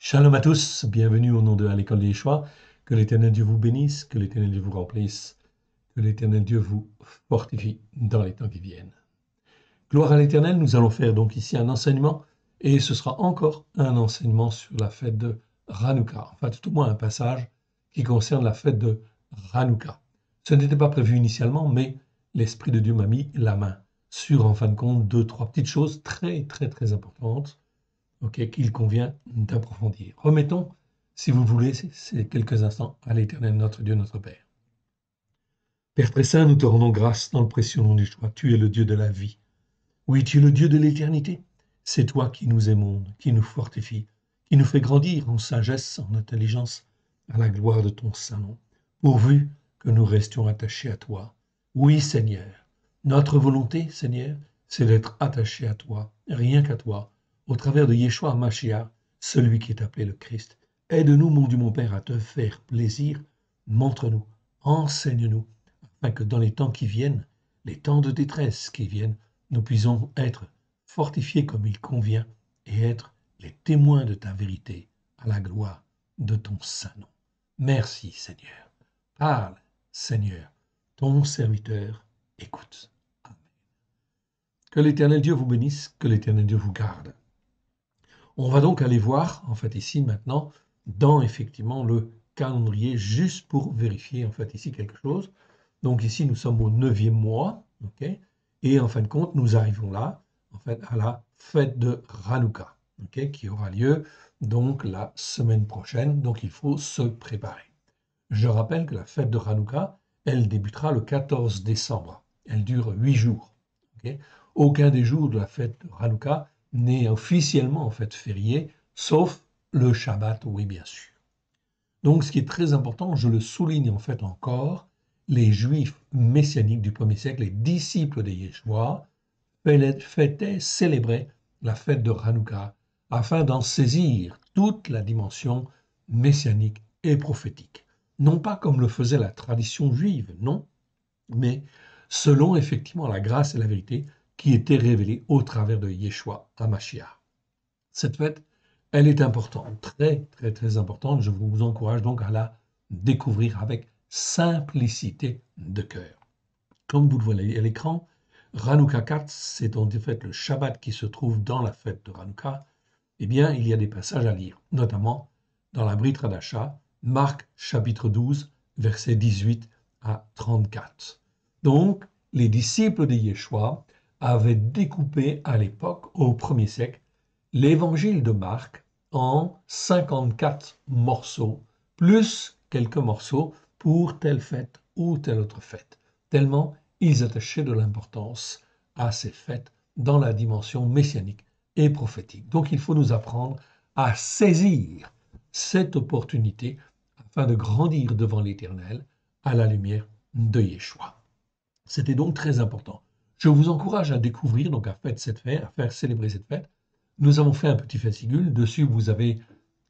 Shalom à tous, bienvenue au nom de à l'école des Yeshua. Que l'Éternel Dieu vous bénisse, que l'Éternel Dieu vous remplisse, que l'Éternel Dieu vous fortifie dans les temps qui viennent. Gloire à l'Éternel, nous allons faire donc ici un enseignement et ce sera encore un enseignement sur la fête de Hanouka, enfin tout au moins un passage qui concerne la fête de Hanouka. Ce n'était pas prévu initialement, mais l'Esprit de Dieu m'a mis la main sur, en fin de compte, deux, trois petites choses très importantes qu'il convient d'approfondir. Remettons, si vous voulez, ces quelques instants à l'Éternel, notre Dieu, notre Père. Père très saint, nous te rendons grâce dans le précieux nom du Yeshua. Tu es le Dieu de la vie. Oui, tu es le Dieu de l'éternité. C'est toi qui nous aimons, qui nous fortifie, qui nous fait grandir en sagesse, en intelligence, à la gloire de ton saint nom, pourvu que nous restions attachés à toi. Oui, Seigneur, notre volonté, Seigneur, c'est d'être attachés à toi, rien qu'à toi, au travers de Yeshua Mashiach, celui qui est appelé le Christ. Aide-nous, mon Dieu, mon Père, à te faire plaisir. Montre-nous, enseigne-nous, afin que dans les temps qui viennent, les temps de détresse qui viennent, nous puissions être fortifiés comme il convient et être les témoins de ta vérité à la gloire de ton saint nom. Merci, Seigneur. Parle, Seigneur, ton serviteur écoute. Amen. Que l'Éternel Dieu vous bénisse, que l'Éternel Dieu vous garde. On va donc aller voir, en fait, ici, maintenant, dans, effectivement, le calendrier, juste pour vérifier, en fait, ici, quelque chose. Donc, ici, nous sommes au 9e mois, ok, et en fin de compte, nous arrivons là, en fait, à la fête de Hanouka, ok, qui aura lieu, donc, la semaine prochaine. Donc, il faut se préparer. Je rappelle que la fête de Hanouka, elle débutera le 14 décembre. Elle dure 8 jours. Okay. Aucun des jours de la fête de Hanouka n'est officiellement en fait férié, sauf le Shabbat, oui bien sûr. Donc ce qui est très important, je le souligne en fait encore, les Juifs messianiques du 1er siècle, les disciples de Yeshua, fêtaient, célébraient la fête de Hanouka afin d'en saisir toute la dimension messianique et prophétique. Non pas comme le faisait la tradition juive, non, mais selon effectivement la grâce et la vérité qui étaient révélées au travers de Yeshua HaMashiach. Cette fête, elle est importante, très importante. Je vous encourage donc à la découvrir avec simplicité de cœur. Comme vous le voyez à l'écran, Hanouka 4, c'est en fait le Shabbat qui se trouve dans la fête de Hanouka. Eh bien, il y a des passages à lire, notamment dans la Brit Hadasha, Marc chapitre 12, versets 18 à 34. Donc, les disciples de Yeshua avaient découpé à l'époque, au 1er siècle, l'évangile de Marc en 54 morceaux, plus quelques morceaux pour telle fête ou telle autre fête, tellement ils attachaient de l'importance à ces fêtes dans la dimension messianique et prophétique. Donc il faut nous apprendre à saisir cette opportunité afin de grandir devant l'Éternel à la lumière de Yeshua. C'était donc très important. Je vous encourage à découvrir, donc à faire cette fête, à faire célébrer cette fête. Nous avons fait un petit fascicule. Dessus, vous avez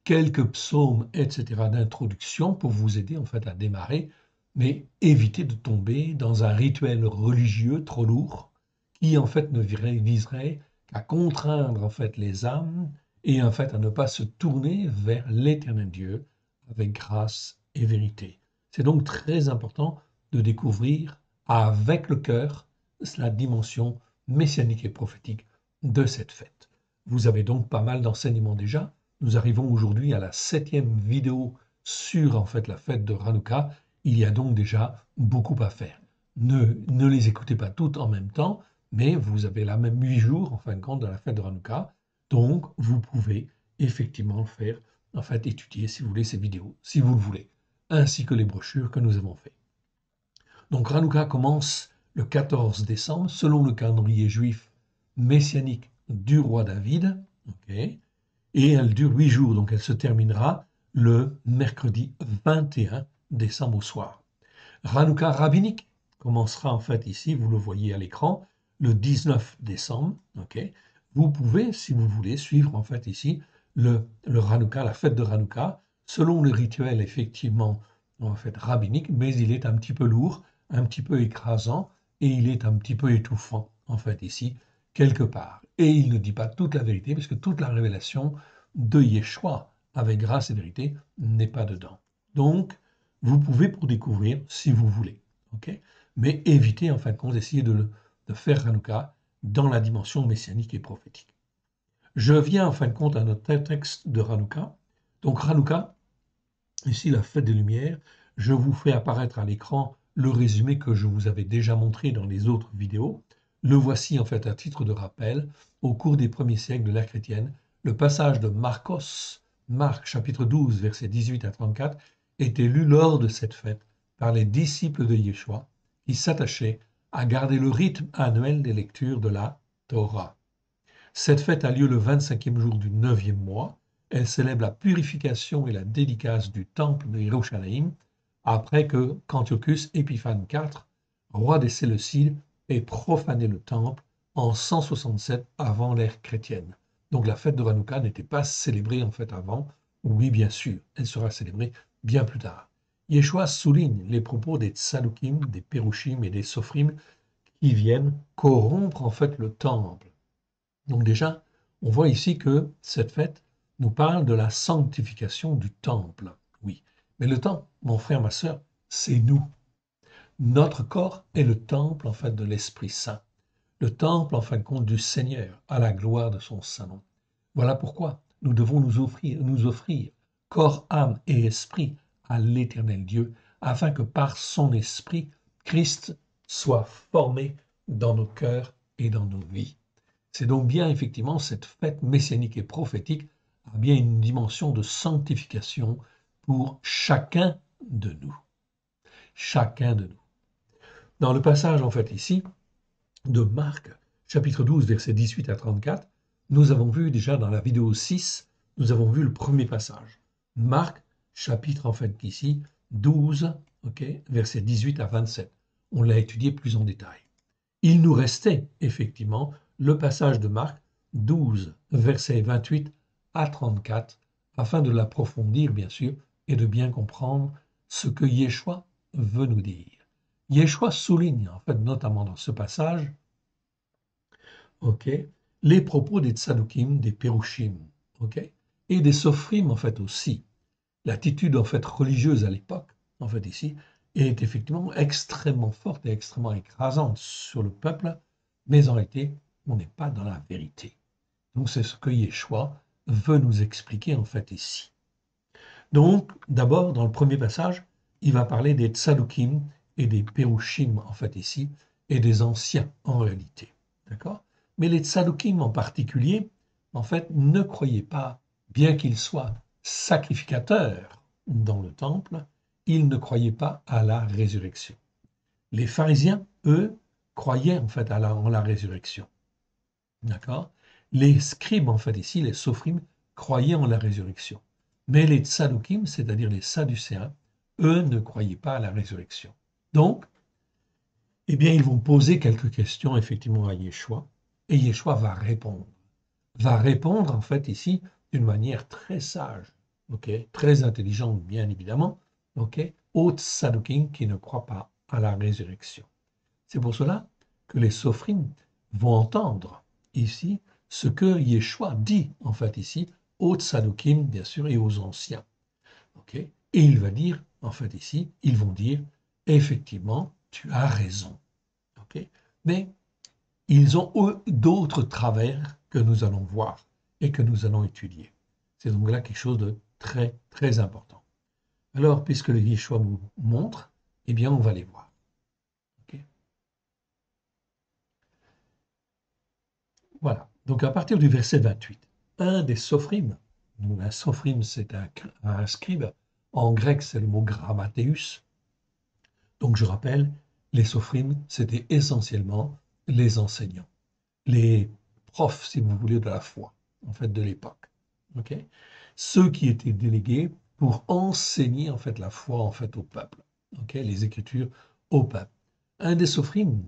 quelques psaumes, etc., d'introduction pour vous aider en fait à démarrer, mais évitez de tomber dans un rituel religieux trop lourd qui en fait ne viserait qu'à contraindre en fait les âmes et en fait à ne pas se tourner vers l'Éternel Dieu avec grâce et vérité. C'est donc très important de découvrir avec le cœur la dimension messianique et prophétique de cette fête. Vous avez donc pas mal d'enseignements déjà. Nous arrivons aujourd'hui à la 7e vidéo sur en fait la fête de Hanouka. Il y a donc déjà beaucoup à faire. Ne les écoutez pas toutes en même temps, mais vous avez là même 8 jours en fin de compte de la fête de Hanouka. Donc vous pouvez effectivement le faire, en fait étudier si vous voulez ces vidéos, si vous le voulez, ainsi que les brochures que nous avons fait. Donc Hanouka commence le 14 décembre, selon le calendrier juif messianique du roi David, okay, et elle dure 8 jours, donc elle se terminera le mercredi 21 décembre au soir. Hanouka rabbinique commencera en fait ici, vous le voyez à l'écran, le 19 décembre. Okay. Vous pouvez, si vous voulez, suivre en fait ici le Hanouka, la fête de Hanouka, selon le rituel effectivement en fait rabbinique, mais il est un petit peu lourd, un petit peu écrasant et il est un petit peu étouffant en fait ici quelque part. Et il ne dit pas toute la vérité parce que toute la révélation de Yeshua avec grâce et vérité n'est pas dedans. Donc, vous pouvez pour découvrir si vous voulez. Okay, mais évitez en fin de compte d'essayer de faire Hanouka dans la dimension messianique et prophétique. Je viens en fin de compte à notre texte de Hanouka. Donc Hanouka, ici la fête des Lumières, je vous fais apparaître à l'écran le résumé que je vous avais déjà montré dans les autres vidéos. Le voici en fait à titre de rappel. Au cours des premiers siècles de l'ère chrétienne, le passage de Marc chapitre 12, versets 18 à 34, était lu lors de cette fête par les disciples de Yeshua qui s'attachaient à garder le rythme annuel des lectures de la Torah. Cette fête a lieu le 25e jour du 9e mois. Elle célèbre la purification et la dédicace du temple de Yerushalayim après que qu'Antiochus Épiphane IV, roi des Séleucides, ait profané le temple en 167 avant l'ère chrétienne. Donc la fête de Hanouka n'était pas célébrée en fait avant. Oui, bien sûr, elle sera célébrée bien plus tard. Yeshua souligne les propos des Tsadukim, des Pérushim et des Sophrim qui viennent corrompre en fait le temple. Donc déjà, on voit ici que cette fête nous parle de la sanctification du temple. Oui, mais le temple, mon frère, ma sœur, c'est nous. Notre corps est le temple en fait de l'Esprit Saint, le temple en fin de compte du Seigneur, à la gloire de son Saint nom. Voilà pourquoi nous devons nous offrir corps, âme et esprit à l'Éternel Dieu, afin que par son Esprit, Christ soit formé dans nos cœurs et dans nos vies. C'est donc bien effectivement cette fête messianique et prophétique a bien une dimension de sanctification pour chacun de nous. Chacun de nous. Dans le passage en fait ici de Marc, chapitre 12, versets 18 à 34, nous avons vu déjà dans la vidéo 6, nous avons vu le premier passage. Marc, chapitre en fait ici, 12, versets 18 à 27. On l'a étudié plus en détail. Il nous restait effectivement le passage de Marc 12, versets 28 à 34, afin de l'approfondir bien sûr et de bien comprendre ce que Yeshua veut nous dire. Yeshua souligne en fait notamment dans ce passage les propos des Tsadukim, des Pérushim, et des Sophrim en fait aussi. L'attitude en fait religieuse à l'époque, en fait ici, est effectivement extrêmement forte et extrêmement écrasante sur le peuple, mais en réalité, on n'est pas dans la vérité. Donc c'est ce que Yeshua veut nous expliquer en fait ici. Donc, d'abord, dans le premier passage, il va parler des Tsadukim et des Pérushim en fait ici, et des anciens en réalité. D'accord ? Mais les Tsadukim en particulier, en fait, ne croyaient pas, bien qu'ils soient sacrificateurs dans le temple, ils ne croyaient pas à la résurrection. Les pharisiens, eux, croyaient en fait en la résurrection. D'accord ? Les scribes, en fait, ici, les sophrim, croyaient en la résurrection. Mais les tsadukim, c'est-à-dire les sadducéens, eux ne croyaient pas à la résurrection. Donc, eh bien, ils vont poser quelques questions, effectivement, à Yeshua, et Yeshua va répondre. Va répondre, en fait, ici, d'une manière très sage, très intelligente, bien évidemment, aux tsadukim qui ne croient pas à la résurrection. C'est pour cela que les sophrim vont entendre ici ce que Yeshua dit, en fait, ici, aux tsadukim, bien sûr, et aux anciens. Et il va dire, en fait, ici, ils vont dire, effectivement, tu as raison. Mais ils ont, eux, d'autres travers que nous allons voir et que nous allons étudier. C'est donc là quelque chose de très, très important. Alors, puisque le Yeshua nous montre, eh bien, on va les voir. Voilà. Donc, à partir du verset 28, un des sophrim, un sophrim, c'est un scribe. En grec, c'est le mot grammateus. Donc, je rappelle, les sophrim, c'était essentiellement les enseignants, les profs, si vous voulez, de la foi, en fait, de l'époque. Ceux qui étaient délégués pour enseigner, en fait, la foi, en fait, au peuple. Les Écritures au peuple. Un des sophrim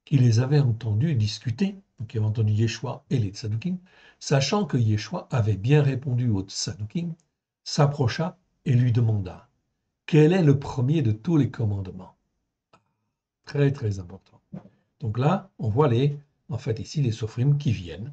qui les avait entendus discuter, qui avait entendu Yeshua et les Tsadukim, sachant que Yeshua avait bien répondu aux Tsadukim, s'approcha et lui demanda « Quel est le premier de tous les commandements ?» Très, très important. Donc là, on voit en fait ici, les sophrim qui viennent.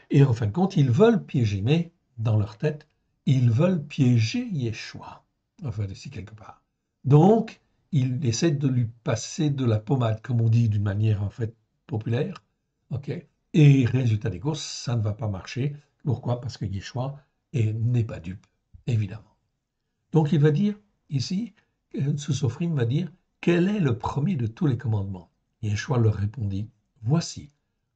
Et en fin de compte, ils veulent piéger, mais dans leur tête, ils veulent piéger Yeshua, enfin ici quelque part. Donc, ils essaient de lui passer de la pommade, comme on dit d'une manière en fait populaire, ok? Et résultat des courses, ça ne va pas marcher. Pourquoi? Parce que Yeshua n'est pas dupe, évidemment. Donc il va dire ici, ce Sophrim va dire, quel est le premier de tous les commandements? Yeshua leur répondit, voici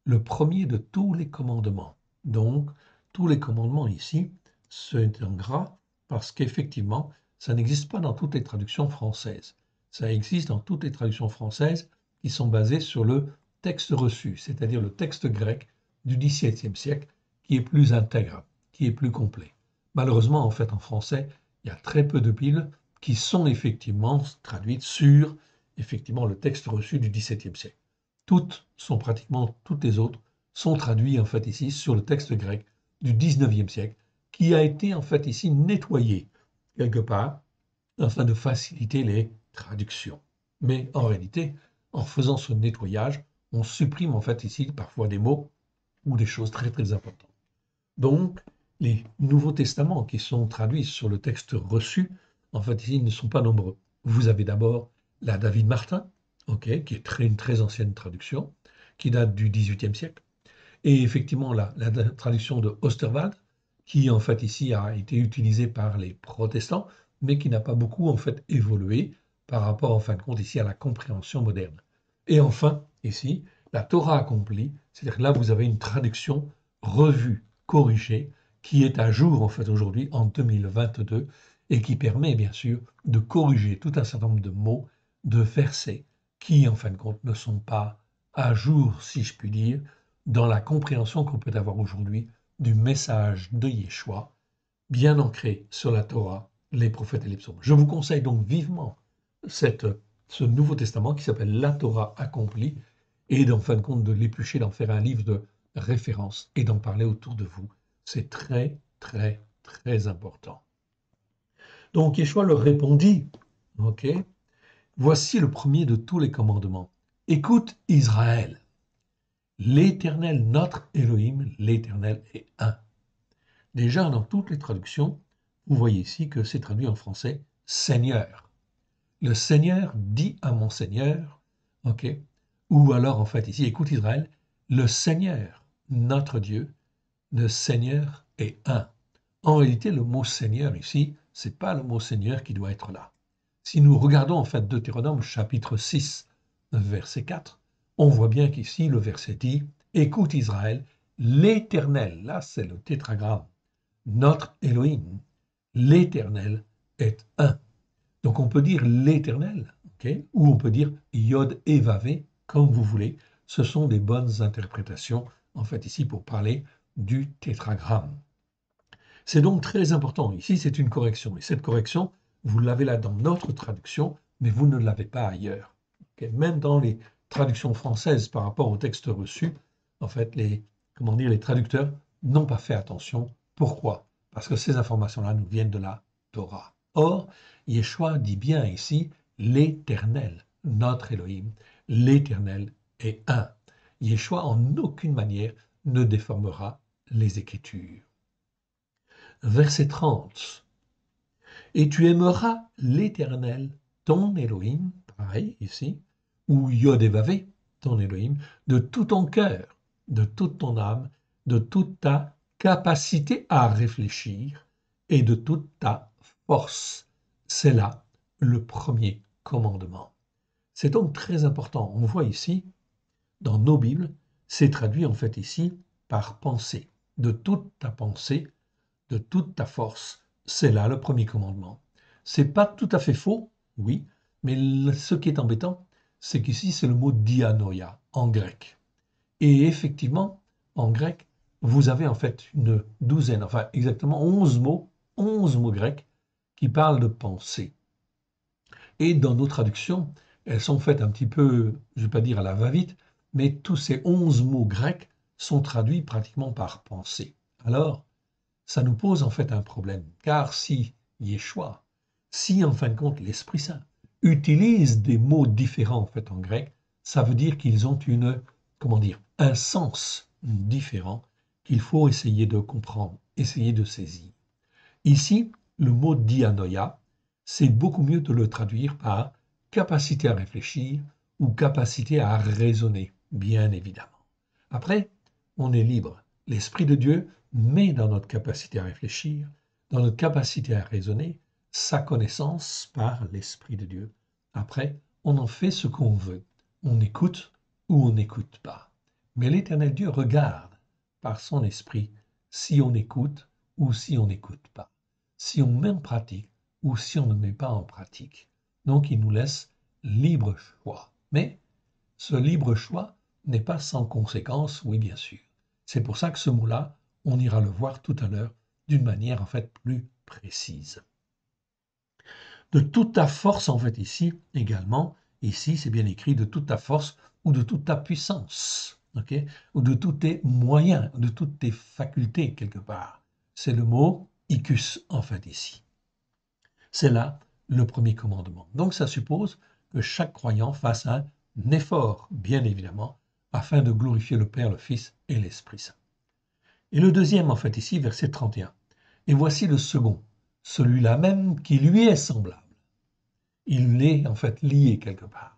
le premier de tous les commandements. Donc, tous les commandements ici, c'est en gras parce qu'effectivement, ça n'existe pas dans toutes les traductions françaises. Ça existe dans toutes les traductions françaises qui sont basées sur le texte reçu, c'est-à-dire le texte grec du XVIIe siècle, qui est plus intègre, qui est plus complet. Malheureusement, en fait, en français, il y a très peu de Bibles qui sont effectivement traduites sur effectivement le texte reçu du XVIIe siècle. Toutes les autres sont traduites en fait ici sur le texte grec du XIXe siècle, qui a été en fait ici nettoyé quelque part afin de faciliter les traductions. Mais en réalité, en faisant ce nettoyage, on supprime en fait ici parfois des mots ou des choses très très importantes. Donc, les Nouveaux Testaments qui sont traduits sur le texte reçu, en fait, ici, ils ne sont pas nombreux. Vous avez d'abord la David Martin, okay, qui est une très ancienne traduction, qui date du XVIIIe siècle, et effectivement la traduction de Osterwald, qui en fait ici a été utilisée par les protestants, mais qui n'a pas beaucoup en fait évolué par rapport en fin de compte ici à la compréhension moderne. Et enfin, ici, la Torah accomplie, c'est-à-dire que là vous avez une traduction revue, corrigée, qui est à jour en fait aujourd'hui en 2022 et qui permet bien sûr de corriger tout un certain nombre de mots, de versets qui en fin de compte ne sont pas à jour, si je puis dire, dans la compréhension qu'on peut avoir aujourd'hui du message de Yeshua, bien ancré sur la Torah, les prophètes et les psaumes. Je vous conseille donc vivement ce Nouveau Testament qui s'appelle La Torah accomplie et en fin de compte de l'éplucher, d'en faire un livre de référence et d'en parler autour de vous. C'est très, très, très important. Donc Yeshua leur répondit, ok, voici le premier de tous les commandements. Écoute Israël. L'Éternel, notre Elohim, l'Éternel est un. Déjà, dans toutes les traductions, vous voyez ici que c'est traduit en français Seigneur. Le Seigneur dit à mon Seigneur, ok, ou alors en fait ici, écoute Israël, le Seigneur, notre Dieu, le Seigneur est un. En réalité, le mot Seigneur ici, c'est pas le mot Seigneur qui doit être là. Si nous regardons en fait Deutéronome chapitre 6, verset 4, on voit bien qu'ici le verset dit « Écoute Israël, l'Éternel », là c'est le tétragramme, notre Elohim, l'Éternel est un. Donc on peut dire l'Éternel, okay, ou on peut dire Yod et Vavé, comme vous voulez. Ce sont des bonnes interprétations, en fait, ici pour parler du tétragramme. C'est donc très important. Ici, c'est une correction. Et cette correction, vous l'avez là dans notre traduction, mais vous ne l'avez pas ailleurs. Okay. Même dans les traductions françaises par rapport au texte reçu, en fait, les traducteurs n'ont pas fait attention. Pourquoi? Parce que ces informations-là nous viennent de la Torah. Or, Yeshua dit bien ici l'Éternel, notre Elohim, l'Éternel est un. Yeshua en aucune manière ne déformera les Écritures. Verset 30. Et tu aimeras l'Éternel, ton Elohim, pareil ici, ou Yod et Vavé, ton Elohim, de tout ton cœur, de toute ton âme, de toute ta capacité à réfléchir et de toute ta force. C'est là le premier commandement. C'est donc très important. On voit ici, dans nos Bibles, c'est traduit en fait ici par pensée. De toute ta pensée, de toute ta force. C'est là le premier commandement. C'est pas tout à fait faux, oui, mais ce qui est embêtant, c'est qu'ici c'est le mot dianoia en grec. Et effectivement, en grec, vous avez en fait une douzaine, enfin exactement 11 mots grecs qui parlent de pensée. Et dans nos traductions, elles sont faites un petit peu, je ne vais pas dire à la va-vite, mais tous ces 11 mots grecs sont traduits pratiquement par pensée. Alors, ça nous pose en fait un problème, car si Yeshua, si en fin de compte l'Esprit Saint utilise des mots différents en fait en grec, ça veut dire qu'ils ont un sens différent qu'il faut essayer de comprendre, essayer de saisir. Ici, le mot dianoia, c'est beaucoup mieux de le traduire par capacité à réfléchir ou capacité à raisonner, bien évidemment. Après, on est libre. L'Esprit de Dieu met dans notre capacité à réfléchir, dans notre capacité à raisonner, sa connaissance par l'Esprit de Dieu. Après, on en fait ce qu'on veut. On écoute ou on n'écoute pas. Mais l'Éternel Dieu regarde par son esprit si on écoute ou si on n'écoute pas, si on met en pratique ou si on ne met pas en pratique. Donc il nous laisse libre choix. Mais ce libre choix n'est pas sans conséquence, oui bien sûr. C'est pour ça que ce mot-là, on ira le voir tout à l'heure d'une manière en fait plus précise. De toute ta force en fait ici également, ici c'est bien écrit de toute ta force ou de toute ta puissance, ok, ou de tous tes moyens, de toutes tes facultés quelque part. C'est le mot icus en fait ici. C'est là le premier commandement. Donc ça suppose que chaque croyant fasse un effort, bien évidemment, afin de glorifier le Père, le Fils et l'Esprit Saint. Et le deuxième en fait ici, verset 31. Et voici le second, celui-là même qui lui est semblable. Il est en fait lié quelque part.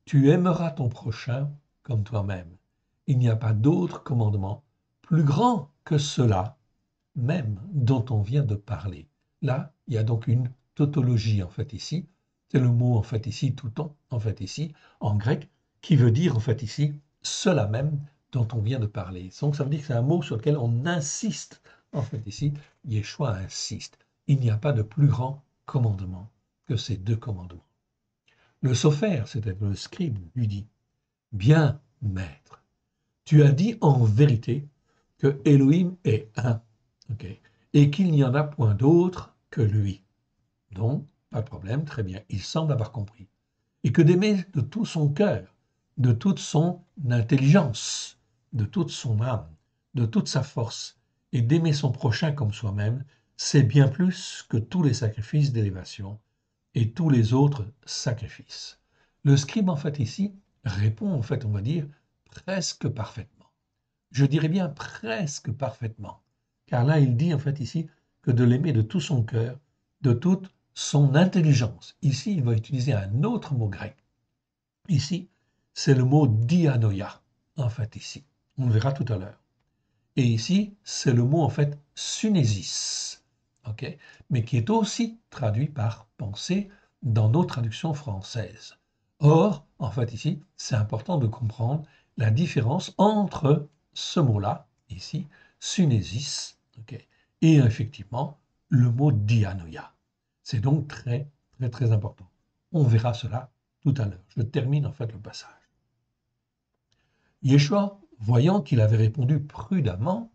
Tu aimeras ton prochain comme toi-même. Il n'y a pas d'autre commandement plus grand que cela, même dont on vient de parler. Là, il y a donc une tautologie en fait ici. C'est le mot en fait ici, touton, en fait ici, en grec, qui veut dire en fait ici, cela même dont on vient de parler. Donc ça veut dire que c'est un mot sur lequel on insiste. En fait ici, Yeshua insiste. Il n'y a pas de plus grand commandement que ces deux commandements. Le sophère, c'est-à-dire le scribe, lui dit, bien, maître, tu as dit en vérité que Elohim est un, okay, et qu'il n'y en a point d'autre que lui. Donc, pas de problème, très bien, il semble avoir compris. Et que d'aimer de tout son cœur, de toute son intelligence, de toute son âme, de toute sa force, et d'aimer son prochain comme soi-même, c'est bien plus que tous les sacrifices d'élévation et tous les autres sacrifices. Le scribe, en fait, ici, répond, en fait, on va dire, presque parfaitement. Je dirais bien presque parfaitement. Car là, il dit, en fait, ici, que de l'aimer de tout son cœur, de toute son intelligence. Ici, il va utiliser un autre mot grec. Ici, c'est le mot dianoia, en fait, ici. On le verra tout à l'heure. Et ici, c'est le mot, en fait, sunésis, okay, mais qui est aussi traduit par pensée dans nos traductions françaises. Or, en fait, ici, c'est important de comprendre la différence entre ce mot-là, ici, sunésis, okay, et effectivement, le mot dianoia. C'est donc très, très, très important. On verra cela tout à l'heure. Je termine en fait le passage. Yeshua, voyant qu'il avait répondu prudemment,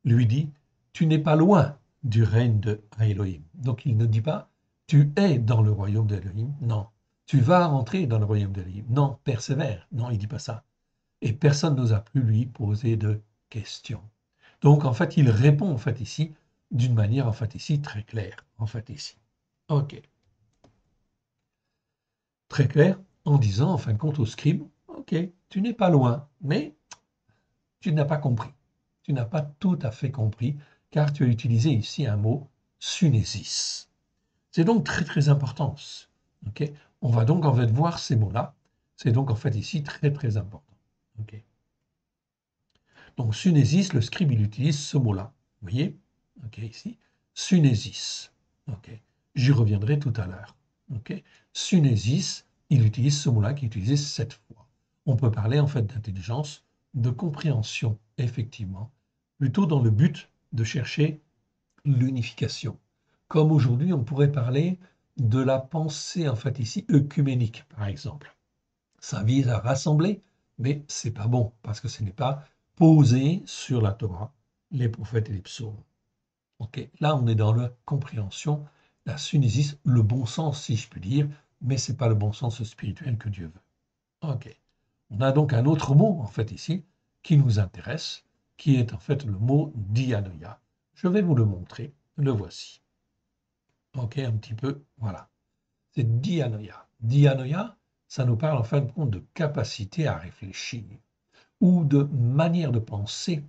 lui dit, tu n'es pas loin du règne de Elohim. Donc il ne dit pas, tu es dans le royaume d'Elohim. Non. Tu vas rentrer dans le royaume d'Elohim. Non, persévère. Non, il ne dit pas ça. Et personne n'osa plus lui poser de questions. Donc en fait, il répond en fait ici d'une manière en fait ici très claire. En fait ici. Ok. Très clair en disant en fin de compte au scribe, ok, tu n'es pas loin, mais tu n'as pas compris. Tu n'as pas tout à fait compris, car tu as utilisé ici un mot sunésis. C'est donc très très important. Okay, on va donc en fait voir ces mots-là. C'est donc en fait ici très très important. Okay. Donc sunésis, le scribe il utilise ce mot-là. Vous voyez, ok, ici, sunésis. Okay. J'y reviendrai tout à l'heure. Okay. Sunésis, il utilise ce mot-là qui est utilisé 7 fois. On peut parler en fait d'intelligence, de compréhension, effectivement, plutôt dans le but de chercher l'unification. Comme aujourd'hui, on pourrait parler de la pensée, en fait, ici, œcuménique, par exemple. Ça vise à rassembler, mais c'est pas bon, parce que ce n'est pas posé sur la Torah, les prophètes et les psaumes. Okay. Là, on est dans la compréhension, la sunésis, le bon sens, si je puis dire, mais ce n'est pas le bon sens spirituel que Dieu veut. Ok. On a donc un autre mot, en fait, ici, qui nous intéresse, qui est en fait le mot dianoia. Je vais vous le montrer, le voici. Ok, un petit peu, voilà. C'est dianoia. Dianoia, ça nous parle en fin de compte de capacité à réfléchir ou de manière de penser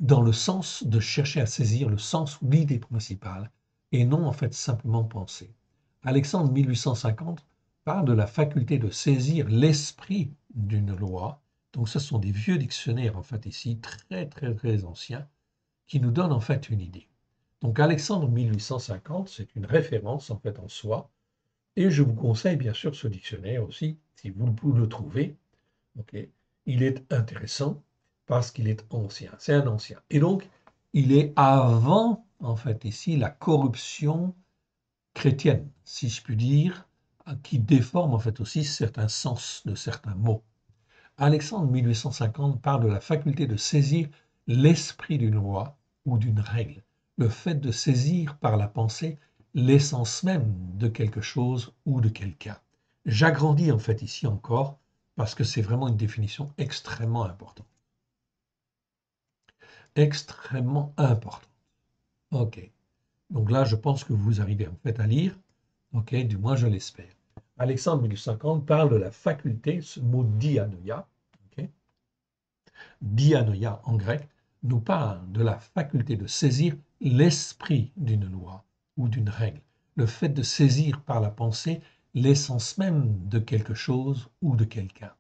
dans le sens de chercher à saisir le sens ou l'idée principale, et non en fait simplement penser. Alexandre 1850 parle de la faculté de saisir l'esprit d'une loi. Donc ce sont des vieux dictionnaires en fait ici, très anciens, qui nous donnent en fait une idée. Donc Alexandre 1850, c'est une référence en fait en soi, et je vous conseille bien sûr ce dictionnaire aussi, si vous le trouvez. Okay. Il est intéressant parce qu'il est ancien, c'est un ancien. Et donc, il est avant, en fait, ici, la corruption chrétienne, si je puis dire, qui déforme en fait aussi certains sens de certains mots. Alexandre 1850 parle de la faculté de saisir l'esprit d'une loi ou d'une règle, le fait de saisir par la pensée l'essence même de quelque chose ou de quelqu'un. J'agrandis en fait ici encore parce que c'est vraiment une définition extrêmement importante. Extrêmement importante. OK. Donc là, je pense que vous arrivez en fait à lire. OK, du moins je l'espère. Alexandre 1850 parle de la faculté, ce mot dianoia, okay, dianoia en grec, nous parle de la faculté de saisir l'esprit d'une loi ou d'une règle, le fait de saisir par la pensée l'essence même de quelque chose ou de quelqu'un.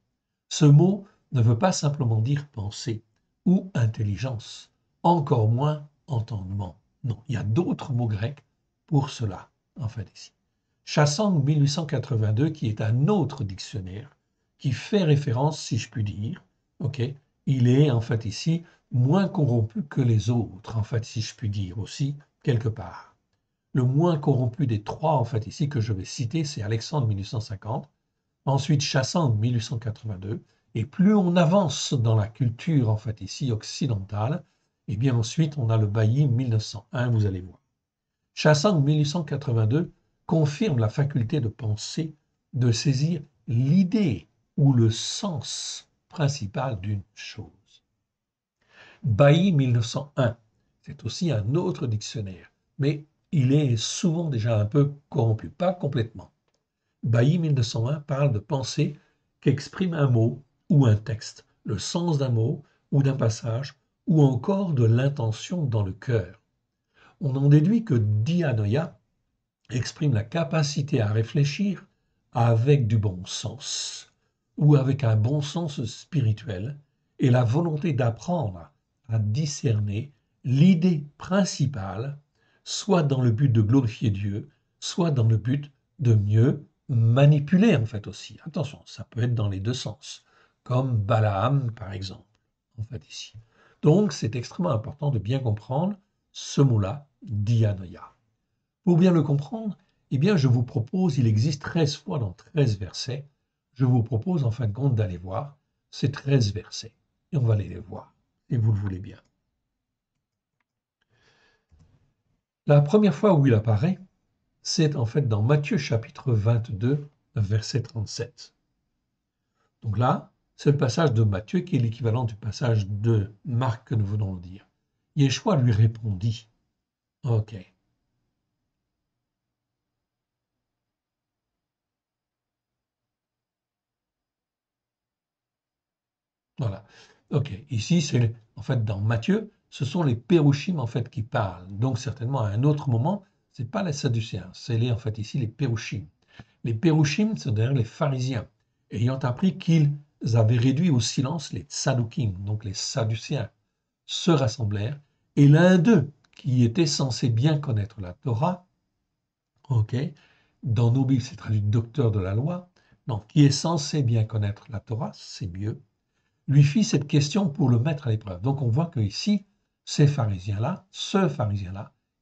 Ce mot ne veut pas simplement dire pensée ou intelligence, encore moins entendement. Non, il y a d'autres mots grecs pour cela, en fait, ici. Chassang 1882, qui est un autre dictionnaire, qui fait référence, si je puis dire, ok, il est en fait ici moins corrompu que les autres, en fait, si je puis dire aussi, quelque part. Le moins corrompu des trois, en fait, ici, que je vais citer, c'est Alexandre 1850, ensuite Chassang 1882, et plus on avance dans la culture, en fait, ici, occidentale, et bien ensuite, on a le Bailly 1901, vous allez voir. Chassang 1882 confirme la faculté de penser, de saisir l'idée ou le sens principal d'une chose. Bailly 1901, c'est aussi un autre dictionnaire, mais il est souvent déjà un peu corrompu, pas complètement. Bailly 1901 parle de pensée qu'exprime un mot ou un texte, le sens d'un mot ou d'un passage, ou encore de l'intention dans le cœur. On en déduit que dianoia exprime la capacité à réfléchir avec du bon sens ou avec un bon sens spirituel et la volonté d'apprendre à discerner l'idée principale, soit dans le but de glorifier Dieu, soit dans le but de mieux manipuler en fait aussi. Attention, ça peut être dans les deux sens, comme Balaam par exemple, en fait ici. Donc c'est extrêmement important de bien comprendre ce mot-là, dianoia. Pour bien le comprendre, eh bien, je vous propose, il existe 13 fois dans 13 versets, je vous propose en fin de compte d'aller voir ces 13 versets. Et on va aller les voir, si vous le voulez bien. La première fois où il apparaît, c'est en fait dans Matthieu chapitre 22, verset 37. Donc là, c'est le passage de Matthieu qui est l'équivalent du passage de Marc que nous venons de dire. Yeshua lui répondit, ok. Voilà. Ok. Ici, c'est en fait dans Matthieu, ce sont les pérouchim en fait qui parlent. Donc certainement à un autre moment, c'est pas les Sadducéens, c'est en fait ici les pérouchim. Les pérouchim, c'est d'ailleurs les pharisiens, ayant appris qu'ils avaient réduit au silence les Tsadoukim, donc les Sadducéens, se rassemblèrent et l'un d'eux, qui était censé bien connaître la Torah, ok, dans nos Bibles c'est traduit docteur de la loi, donc qui est censé bien connaître la Torah, c'est mieux, lui fit cette question pour le mettre à l'épreuve. Donc on voit que ici, ce pharisien-là,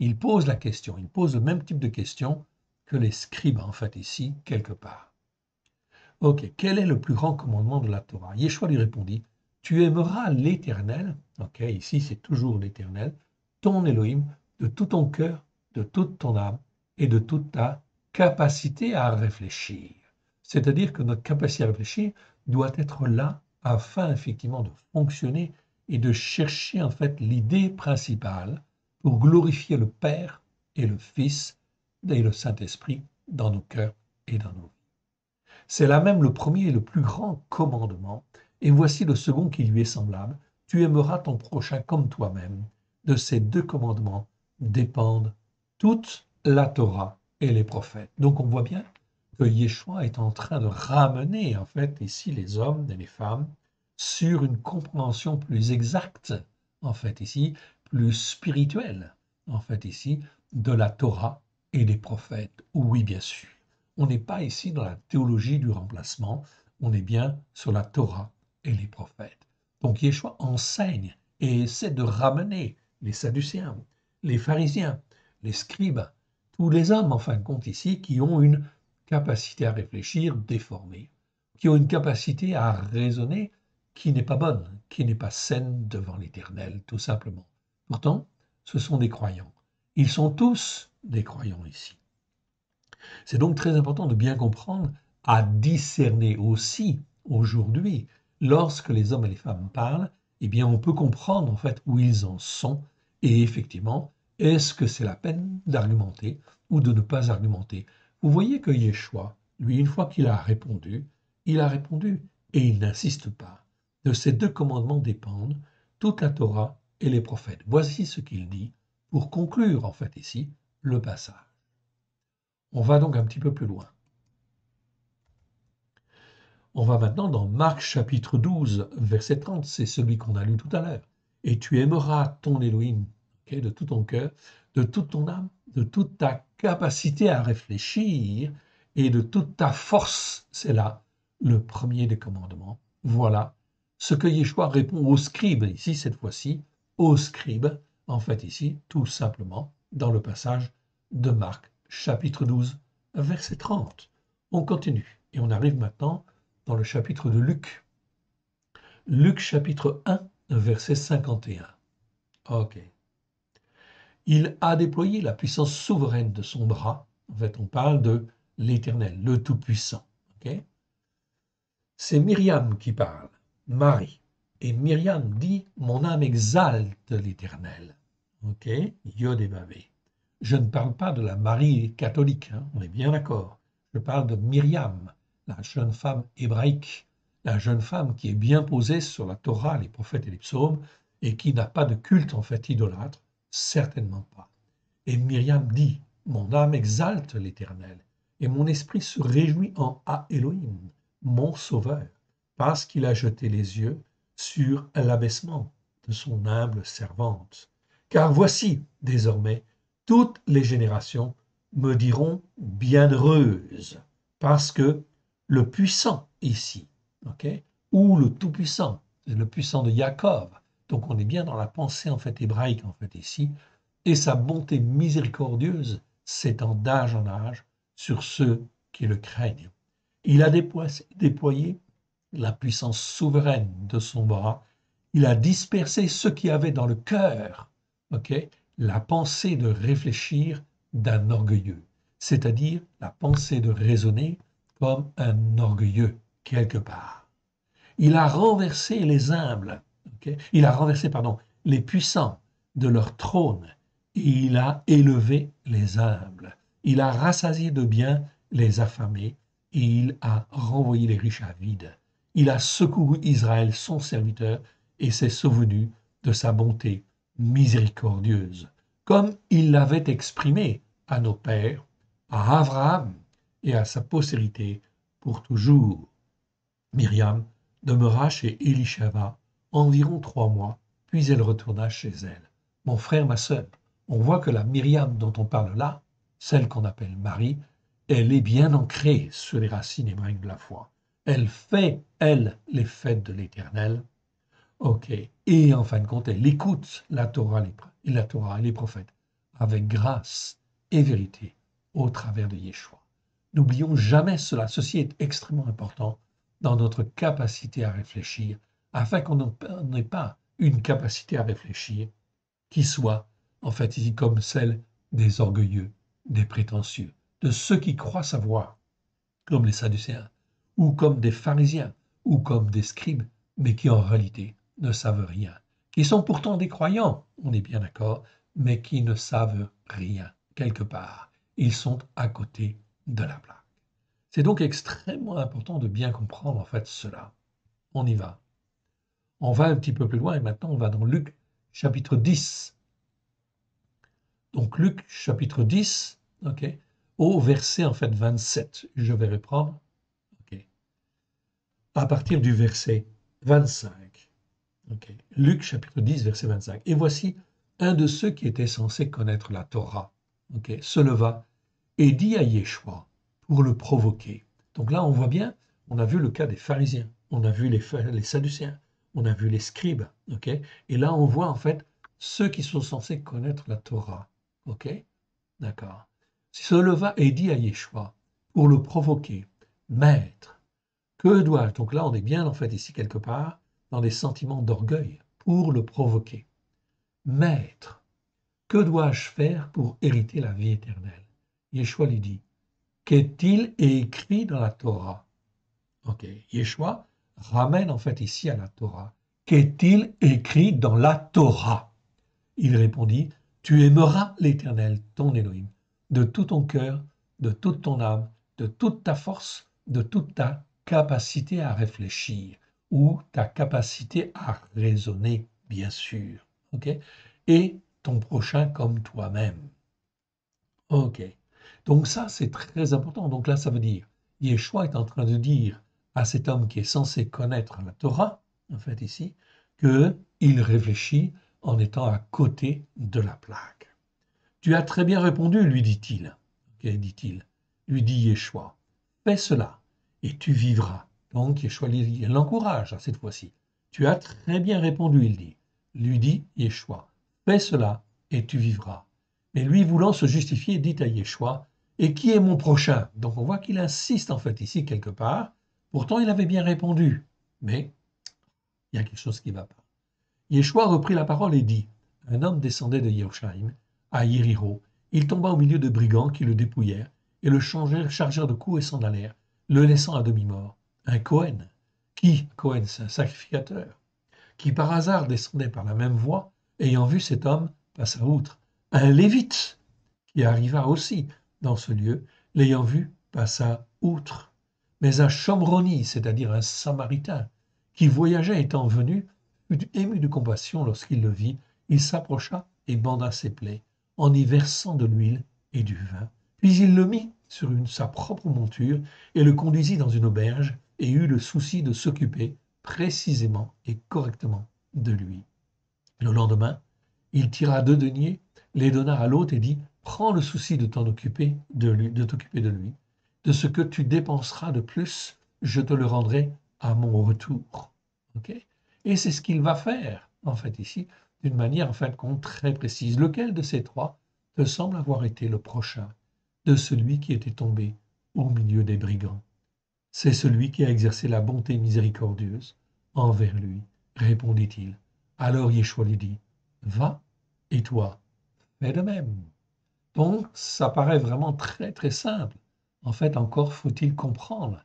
il pose la question, il pose le même type de question que les scribes, en fait, ici, quelque part. Ok, quel est le plus grand commandement de la Torah? Yeshua lui répondit, tu aimeras l'Éternel, ok, ici c'est toujours l'Éternel, ton Elohim, de tout ton cœur, de toute ton âme et de toute ta capacité à réfléchir. C'est-à-dire que notre capacité à réfléchir doit être là afin effectivement de fonctionner et de chercher en fait l'idée principale pour glorifier le Père et le Fils et le Saint-Esprit dans nos cœurs et dans nos vies. C'est là même le premier et le plus grand commandement, et voici le second qui lui est semblable. tu aimeras ton prochain comme toi-même. De ces deux commandements dépendent toute la Torah et les prophètes. Donc on voit bien que Yeshua est en train de ramener en fait ici les hommes et les femmes sur une compréhension plus exacte, en fait ici, plus spirituelle, en fait ici, de la Torah et des prophètes. Oui, bien sûr. On n'est pas ici dans la théologie du remplacement, on est bien sur la Torah et les prophètes. Donc Yeshua enseigne et essaie de ramener les Sadducéens, les pharisiens, les scribes, tous les hommes en fin de compte ici qui ont une capacité à réfléchir déformée, qui ont une capacité à raisonner qui n'est pas bonne, qui n'est pas saine devant l'Éternel, tout simplement. Pourtant, ce sont des croyants. Ils sont tous des croyants ici. C'est donc très important de bien comprendre, à discerner aussi aujourd'hui, lorsque les hommes et les femmes parlent, eh bien on peut comprendre en fait où ils en sont et effectivement, est-ce que c'est la peine d'argumenter ou de ne pas argumenter. Vous voyez que Yeshua, lui, une fois qu'il a répondu et il n'insiste pas. De ces deux commandements dépendent toute la Torah et les prophètes. Voici ce qu'il dit pour conclure en fait ici le passage. On va donc un petit peu plus loin. On va maintenant dans Marc chapitre 12, verset 30, c'est celui qu'on a lu tout à l'heure. Et tu aimeras ton Elohim, de tout ton cœur, de toute ton âme, de toute ta capacité à réfléchir et de toute ta force. C'est là le premier des commandements. Voilà ce que Yeshua répond aux scribes, ici cette fois-ci, aux scribes, en fait ici, tout simplement, dans le passage de Marc chapitre 12, verset 30. On continue et on arrive maintenant dans le chapitre de Luc. Luc chapitre 1, verset 51. Ok. Il a déployé la puissance souveraine de son bras. En fait, on parle de l'Éternel, le Tout-Puissant. Okay. C'est Myriam qui parle, Marie. Et Myriam dit, mon âme exalte l'Éternel. Ok, Yod et Bavé. Je ne parle pas de la Marie catholique, hein, on est bien d'accord. Je parle de Myriam, la jeune femme hébraïque, la jeune femme qui est bien posée sur la Torah, les prophètes et les psaumes, et qui n'a pas de culte en fait idolâtre, certainement pas. Et Myriam dit, mon âme exalte l'Éternel, et mon esprit se réjouit en Ha Elohim, mon Sauveur, parce qu'il a jeté les yeux sur l'abaissement de son humble servante. Car voici, désormais, toutes les générations me diront bienheureuse, parce que le puissant ici, ou le tout-puissant, c'est le puissant de Jacob, donc on est bien dans la pensée en fait hébraïque en fait ici, et sa bonté miséricordieuse s'étend d'âge en âge sur ceux qui le craignent. Il a déployé la puissance souveraine de son bras, il a dispersé ceux qui avaient dans le cœur la pensée de réfléchir d'un orgueilleux, c'est-à-dire la pensée de raisonner comme un orgueilleux quelque part. Il a renversé les humbles, il a renversé, les puissants de leur trône, et il a élevé les humbles. Il a rassasié de biens les affamés, et il a renvoyé les riches à vide. Il a secouru Israël, son serviteur, et s'est souvenu de sa bonté miséricordieuse, comme il l'avait exprimé à nos pères, à Abraham et à sa postérité pour toujours. Myriam demeura chez Élishava environ 3 mois, puis elle retourna chez elle. Mon frère, ma sœur, on voit que la Myriam dont on parle là, celle qu'on appelle Marie, elle est bien ancrée sur les racines hébraïques de la foi. Elle fait, elle, les fêtes de l'Éternel. Ok. Et en fin de compte, elle écoute la Torah et les prophètes avec grâce et vérité au travers de Yeshua. N'oublions jamais cela. Ceci est extrêmement important dans notre capacité à réfléchir, afin qu'on n'ait pas une capacité à réfléchir qui soit, en fait, ici comme celle des orgueilleux, des prétentieux, de ceux qui croient savoir, comme les Sadducéens, ou comme des pharisiens, ou comme des scribes, mais qui en réalité ne savent rien, qui sont pourtant des croyants, on est bien d'accord, mais qui ne savent rien, quelque part. Ils sont à côté de la plaque. C'est donc extrêmement important de bien comprendre en fait cela. On y va. On va un petit peu plus loin et maintenant on va dans Luc chapitre 10. Donc Luc chapitre 10, ok, au verset en fait 27. Je vais reprendre, ok, à partir du verset 25. Ok. Luc chapitre 10, verset 25. Et voici un de ceux qui étaient censés connaître la Torah, ok, se leva et dit à Yeshua pour le provoquer. Donc là, on voit bien, on a vu le cas des pharisiens, on a vu les sadducéens, on a vu les scribes, ok. Et là, on voit en fait ceux qui sont censés connaître la Torah, ok. D'accord. Se leva et dit à Yeshua pour le provoquer, Maître, que dois-je? Donc là, on est bien en fait ici quelque part dans des sentiments d'orgueil pour le provoquer. Maître, que dois-je faire pour hériter la vie éternelle? Yeshua lui dit, qu'est-il écrit dans la Torah? Ok, Yeshua ramène en fait ici à la Torah. Qu'est-il écrit dans la Torah? Il répondit, tu aimeras l'Éternel, ton Elohim, de tout ton cœur, de toute ton âme, de toute ta force, de toute ta capacité à réfléchir ou ta capacité à raisonner, bien sûr. Ok, et ton prochain comme toi-même. Ok. Donc ça, c'est très important. Donc là, ça veut dire, Yeshua est en train de dire à cet homme qui est censé connaître la Torah, en fait ici, qu'il réfléchit en étant à côté de la plaque. Tu as très bien répondu, lui dit-il. Ok, dit-il. Lui dit Yeshua, fais cela et tu vivras. Donc Yeshua l'encourage cette fois-ci. Tu as très bien répondu, il dit. Lui dit Yeshua, fais cela et tu vivras. Mais lui, voulant se justifier, dit à Yeshua, et qui est mon prochain? Donc on voit qu'il insiste en fait ici quelque part. Pourtant, il avait bien répondu. Mais il y a quelque chose qui ne va pas. Yeshua reprit la parole et dit, un homme descendait de Yerushalayim à Yéricho. Il tomba au milieu de brigands qui le dépouillèrent et le chargèrent de coups et s'en allèrent, le laissant à demi-mort. Un Cohen, Cohen, c'est un sacrificateur, qui par hasard descendait par la même voie, ayant vu cet homme, passa outre. Un Lévite, qui arriva aussi dans ce lieu, l'ayant vu, passa outre. Mais un Shomroni, c'est-à-dire un Samaritain, qui voyageait étant venu, fut ému de compassion lorsqu'il le vit, il s'approcha et banda ses plaies, en y versant de l'huile et du vin. Puis il le mit sur sa propre monture et le conduisit dans une auberge et eut le souci de s'occuper précisément et correctement de lui. Le lendemain, il tira 2 deniers, les donna à l'hôte et dit, prends le souci de t'occuper de lui, de ce que tu dépenseras de plus, je te le rendrai à mon retour. Okay, et c'est ce qu'il va faire, en fait, ici, d'une manière, en fin de compte, très précise. Lequel de ces trois te semble avoir été le prochain de celui qui était tombé au milieu des brigands? C'est celui qui a exercé la bonté miséricordieuse envers lui, répondit-il. Alors Yeshua lui dit, va, et toi, fais de même. Donc, ça paraît vraiment très, très simple. En fait, encore faut-il comprendre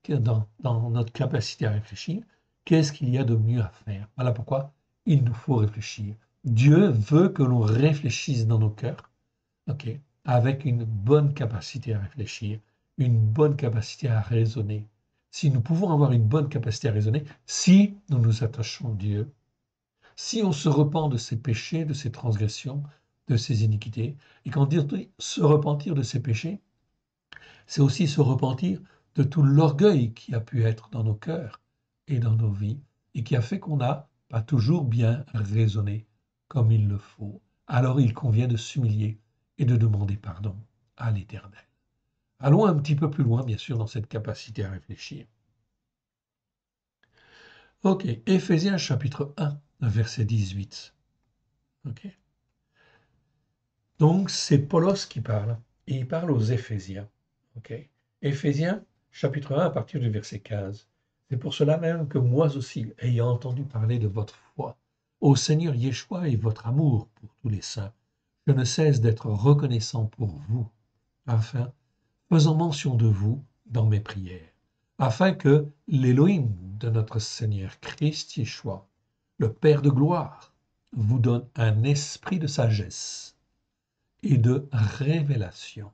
que dans notre capacité à réfléchir, qu'est-ce qu'il y a de mieux à faire? Voilà pourquoi il nous faut réfléchir. Dieu veut que l'on réfléchisse dans nos cœurs, ok, avec une bonne capacité à réfléchir, une bonne capacité à raisonner. Si nous pouvons avoir une bonne capacité à raisonner, si nous nous attachons à Dieu, si on se repent de ses péchés, de ses transgressions, de ses iniquités, et quand on dit se repentir de ses péchés, c'est aussi se repentir de tout l'orgueil qui a pu être dans nos cœurs et dans nos vies, et qui a fait qu'on n'a pas toujours bien raisonné comme il le faut. Alors il convient de s'humilier et de demander pardon à l'Éternel. Allons un petit peu plus loin, bien sûr, dans cette capacité à réfléchir. Ok, Éphésiens chapitre 1, verset 18. Ok. Donc, c'est Paulos qui parle, et il parle aux Éphésiens. Ok. Éphésiens chapitre 1, à partir du verset 15. C'est pour cela même que moi aussi, ayant entendu parler de votre foi au Seigneur Yeshua et votre amour pour tous les saints, je ne cesse d'être reconnaissant pour vous, afin, faisant mention de vous dans mes prières, afin que l'Élohim de notre Seigneur Christ Yeshua, le Père de gloire, vous donne un esprit de sagesse et de révélation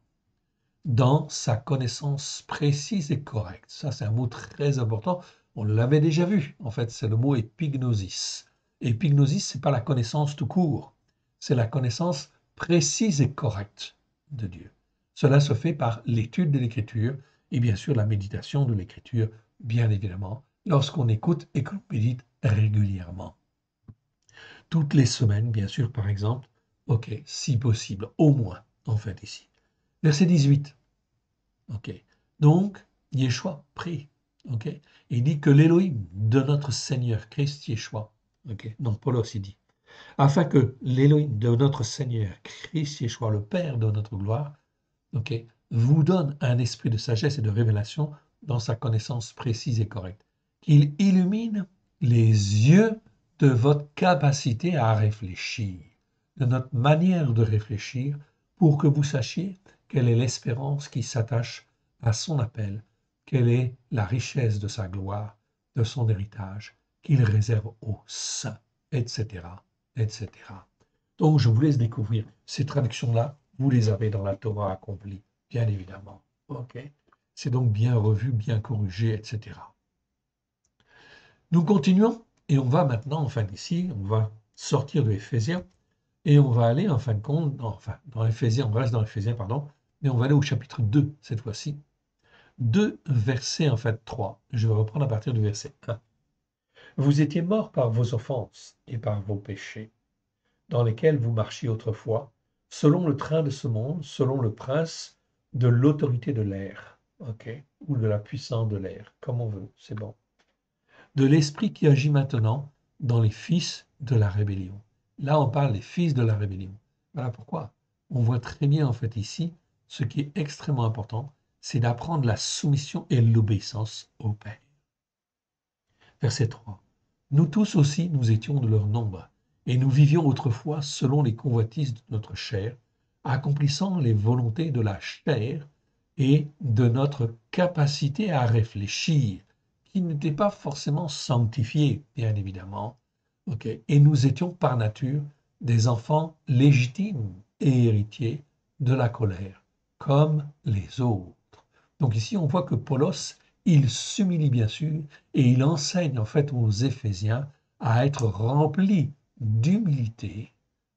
dans sa connaissance précise et correcte. Ça, c'est un mot très important. On l'avait déjà vu, en fait, c'est le mot épignosis. Épignosis, ce n'est pas la connaissance tout court, c'est la connaissance précise et correcte de Dieu. Cela se fait par l'étude de l'Écriture et bien sûr la méditation de l'Écriture, bien évidemment, lorsqu'on écoute et qu'on médite régulièrement. Toutes les semaines, bien sûr, par exemple, ok, si possible, au moins, en fait, ici. Verset 18, ok. Donc, Yeshua prie, ok. Il dit que l'Élohim de notre Seigneur Christ Yeshua, ok. Donc, Paul aussi dit, afin que l'Élohim de notre Seigneur Christ Yeshua, le Père de notre gloire, ok, vous donne un esprit de sagesse et de révélation dans sa connaissance précise et correcte. Qu'il illumine les yeux de votre capacité à réfléchir, de notre manière de réfléchir, pour que vous sachiez quelle est l'espérance qui s'attache à son appel, quelle est la richesse de sa gloire, de son héritage, qu'il réserve aux saints, etc., etc. Donc, je vous laisse découvrir ces traductions-là. Vous les avez dans la Torah accomplie, bien évidemment. Ok. C'est donc bien revu, bien corrigé, etc. Nous continuons et on va maintenant, en fin d'ici, on va sortir de Éphésiens et on va aller, en fin de compte, dans Éphésiens, on reste dans Éphésiens, pardon, mais on va aller au chapitre 2 cette fois-ci. 2 versets, en fait 3. Je vais reprendre à partir du verset 1. Vous étiez morts par vos offenses et par vos péchés, dans lesquels vous marchiez autrefois, selon le train de ce monde, selon le prince de l'autorité de l'air, ok, ou de la puissance de l'air, comme on veut, c'est bon. De l'esprit qui agit maintenant dans les fils de la rébellion. Là, on parle des fils de la rébellion. Voilà pourquoi. On voit très bien, en fait, ici, ce qui est extrêmement important, c'est d'apprendre la soumission et l'obéissance au Père. Verset 3. Nous tous aussi, nous étions de leur nombre, et nous vivions autrefois selon les convoitises de notre chair, accomplissant les volontés de la chair et de notre capacité à réfléchir, qui n'était pas forcément sanctifiée, bien évidemment. Okay. Et nous étions par nature des enfants légitimes et héritiers de la colère, comme les autres. Donc ici, on voit que Paulos, il s'humilie bien sûr et il enseigne en fait aux Éphésiens à être remplis d'humilité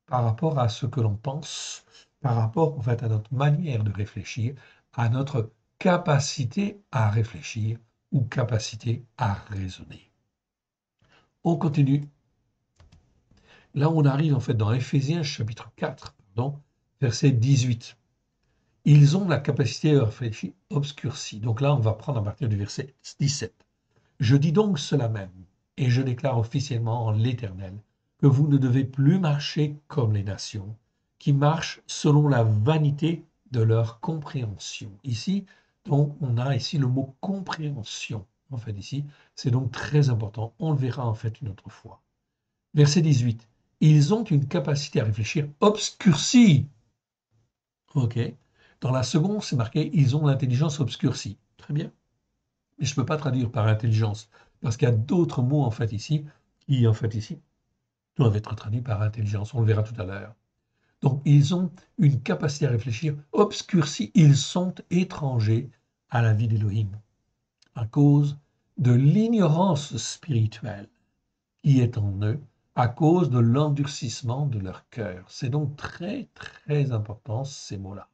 par rapport à ce que l'on pense, par rapport en fait à notre manière de réfléchir, à notre capacité à réfléchir ou capacité à raisonner. On continue. Là, on arrive en fait dans Éphésiens chapitre 4, pardon, verset 18. Ils ont la capacité à réfléchir obscurcie. Donc là, on va prendre à partir du verset 17. Je dis donc cela même, et je déclare officiellement en l'Éternel, que vous ne devez plus marcher comme les nations, qui marchent selon la vanité de leur compréhension. Ici, donc, on a ici le mot compréhension. En fait, ici, c'est donc très important. On le verra en fait une autre fois. Verset 18. Ils ont une capacité à réfléchir obscurcie. OK. Dans la seconde, c'est marqué ils ont l'intelligence obscurcie. Très bien. Mais je ne peux pas traduire par intelligence, parce qu'il y a d'autres mots en fait ici qui en fait ici doivent être traduits par intelligence. On le verra tout à l'heure. Donc ils ont une capacité à réfléchir obscurcie. Ils sont étrangers à la vie d'Élohim à cause de l'ignorance spirituelle qui est en eux, à cause de l'endurcissement de leur cœur. C'est donc très très important ces mots-là.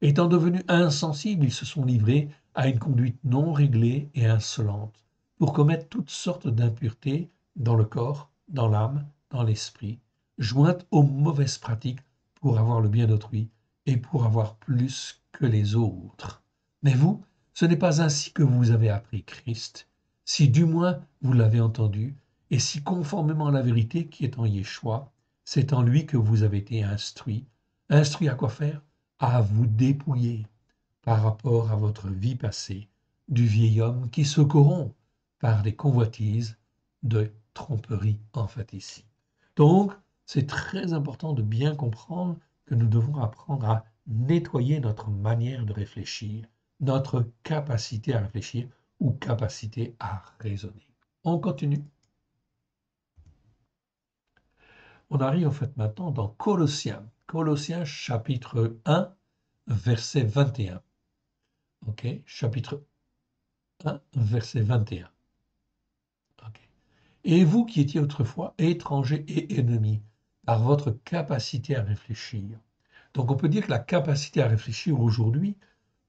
Étant devenus insensibles, ils se sont livrés à une conduite non réglée et insolente, pour commettre toutes sortes d'impuretés dans le corps, dans l'âme, dans l'esprit, jointes aux mauvaises pratiques pour avoir le bien d'autrui et pour avoir plus que les autres. Mais vous, ce n'est pas ainsi que vous avez appris Christ, si du moins vous l'avez entendu, et si conformément à la vérité qui est en Yeshua, c'est en lui que vous avez été instruits. Instruits à quoi faire? À vous dépouiller par rapport à votre vie passée du vieil homme qui se corrompt par des convoitises de tromperie en fait ici. Donc, c'est très important de bien comprendre que nous devons apprendre à nettoyer notre manière de réfléchir, notre capacité à réfléchir ou capacité à raisonner. On continue. On arrive en fait maintenant dans Colossiens. Colossiens chapitre 1, verset 21. Ok, chapitre 1, verset 21. Et vous qui étiez autrefois étrangers et ennemis par votre capacité à réfléchir. Donc on peut dire que la capacité à réfléchir aujourd'hui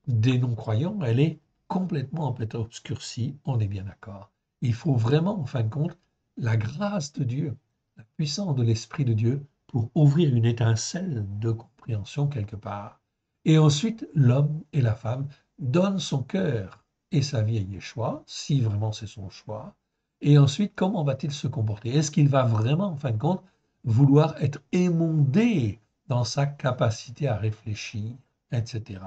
des non-croyants, elle est complètement en fait obscurcie, on est bien d'accord. Il faut vraiment, en fin de compte, la grâce de Dieu, la puissance de l'Esprit de Dieu pour ouvrir une étincelle de compréhension quelque part. Et ensuite, l'homme et la femme donnent son cœur et sa vie à Yeshua, si vraiment c'est son choix. Et ensuite, comment va-t-il se comporter? Est-ce qu'il va vraiment, en fin de compte, vouloir être émondé dans sa capacité à réfléchir, etc.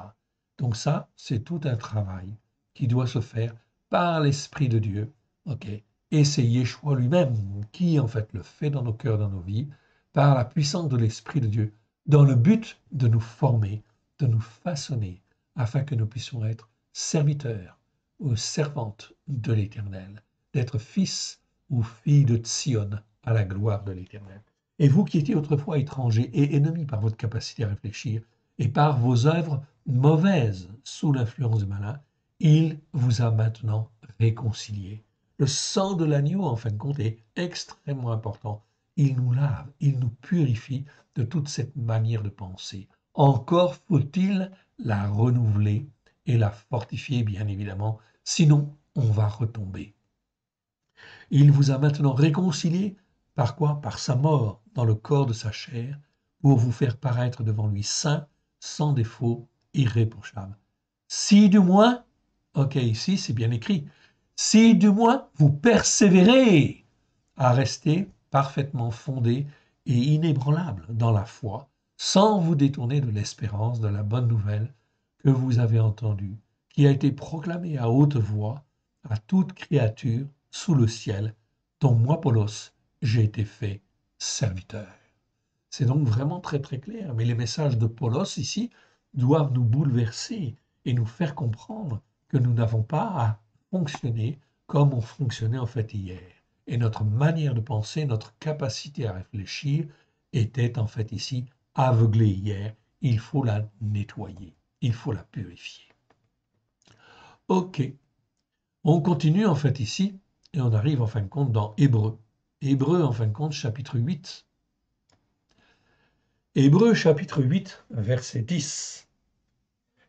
Donc ça, c'est tout un travail qui doit se faire par l'Esprit de Dieu. Ok. Et c'est Yeshua lui-même qui, en fait, le fait dans nos cœurs, dans nos vies, par la puissance de l'Esprit de Dieu, dans le but de nous former, de nous façonner, afin que nous puissions être serviteurs ou servantes de l'Éternel, d'être fils ou filles de Sion à la gloire de l'Éternel. Et vous qui étiez autrefois étrangers et ennemis par votre capacité à réfléchir et par vos œuvres mauvaises sous l'influence du malin, il vous a maintenant réconciliés. Le sang de l'agneau, en fin de compte, est extrêmement important. Il nous lave, il nous purifie de toute cette manière de penser. Encore faut-il la renouveler et la fortifier, bien évidemment, sinon on va retomber. Il vous a maintenant réconcilié par quoi? Par sa mort dans le corps de sa chair, pour vous faire paraître devant lui saint, sans défaut, irréprochable. Si du moins, ok, ici c'est bien écrit, si du moins vous persévérez à rester parfaitement fondé et inébranlable dans la foi, sans vous détourner de l'espérance de la bonne nouvelle que vous avez entendue, qui a été proclamée à haute voix à toute créature sous le ciel, dont moi, Paulos, j'ai été fait serviteur. C'est donc vraiment très très clair, mais les messages de Paulos ici doivent nous bouleverser et nous faire comprendre que nous n'avons pas à fonctionner comme on fonctionnait en fait hier. Et notre manière de penser, notre capacité à réfléchir était en fait ici aveuglée hier. Il faut la nettoyer, il faut la purifier. Ok, on continue en fait ici et on arrive en fin de compte dans Hébreux. Hébreux en fin de compte chapitre 8. Hébreux chapitre 8 verset 10.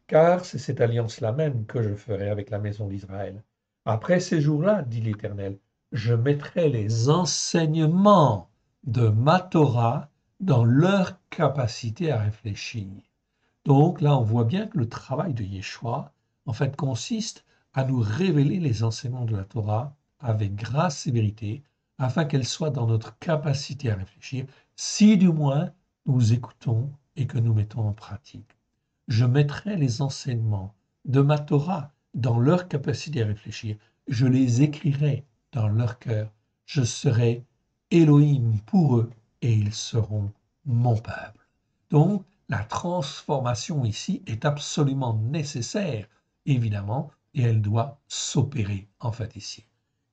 Car c'est cette alliance-là même que je ferai avec la maison d'Israël. Après ces jours-là, dit l'Éternel, je mettrai les enseignements de ma Torah dans leur capacité à réfléchir. Donc là, on voit bien que le travail de Yeshua, en fait, consiste à nous révéler les enseignements de la Torah avec grâce et vérité, afin qu'elles soient dans notre capacité à réfléchir, si du moins nous écoutons et que nous mettons en pratique. Je mettrai les enseignements de ma Torah dans leur capacité à réfléchir. Je les écrirai dans leur cœur. Je serai Elohim pour eux et ils seront mon peuple. Donc, la transformation ici est absolument nécessaire, évidemment, et elle doit s'opérer, en fait, ici.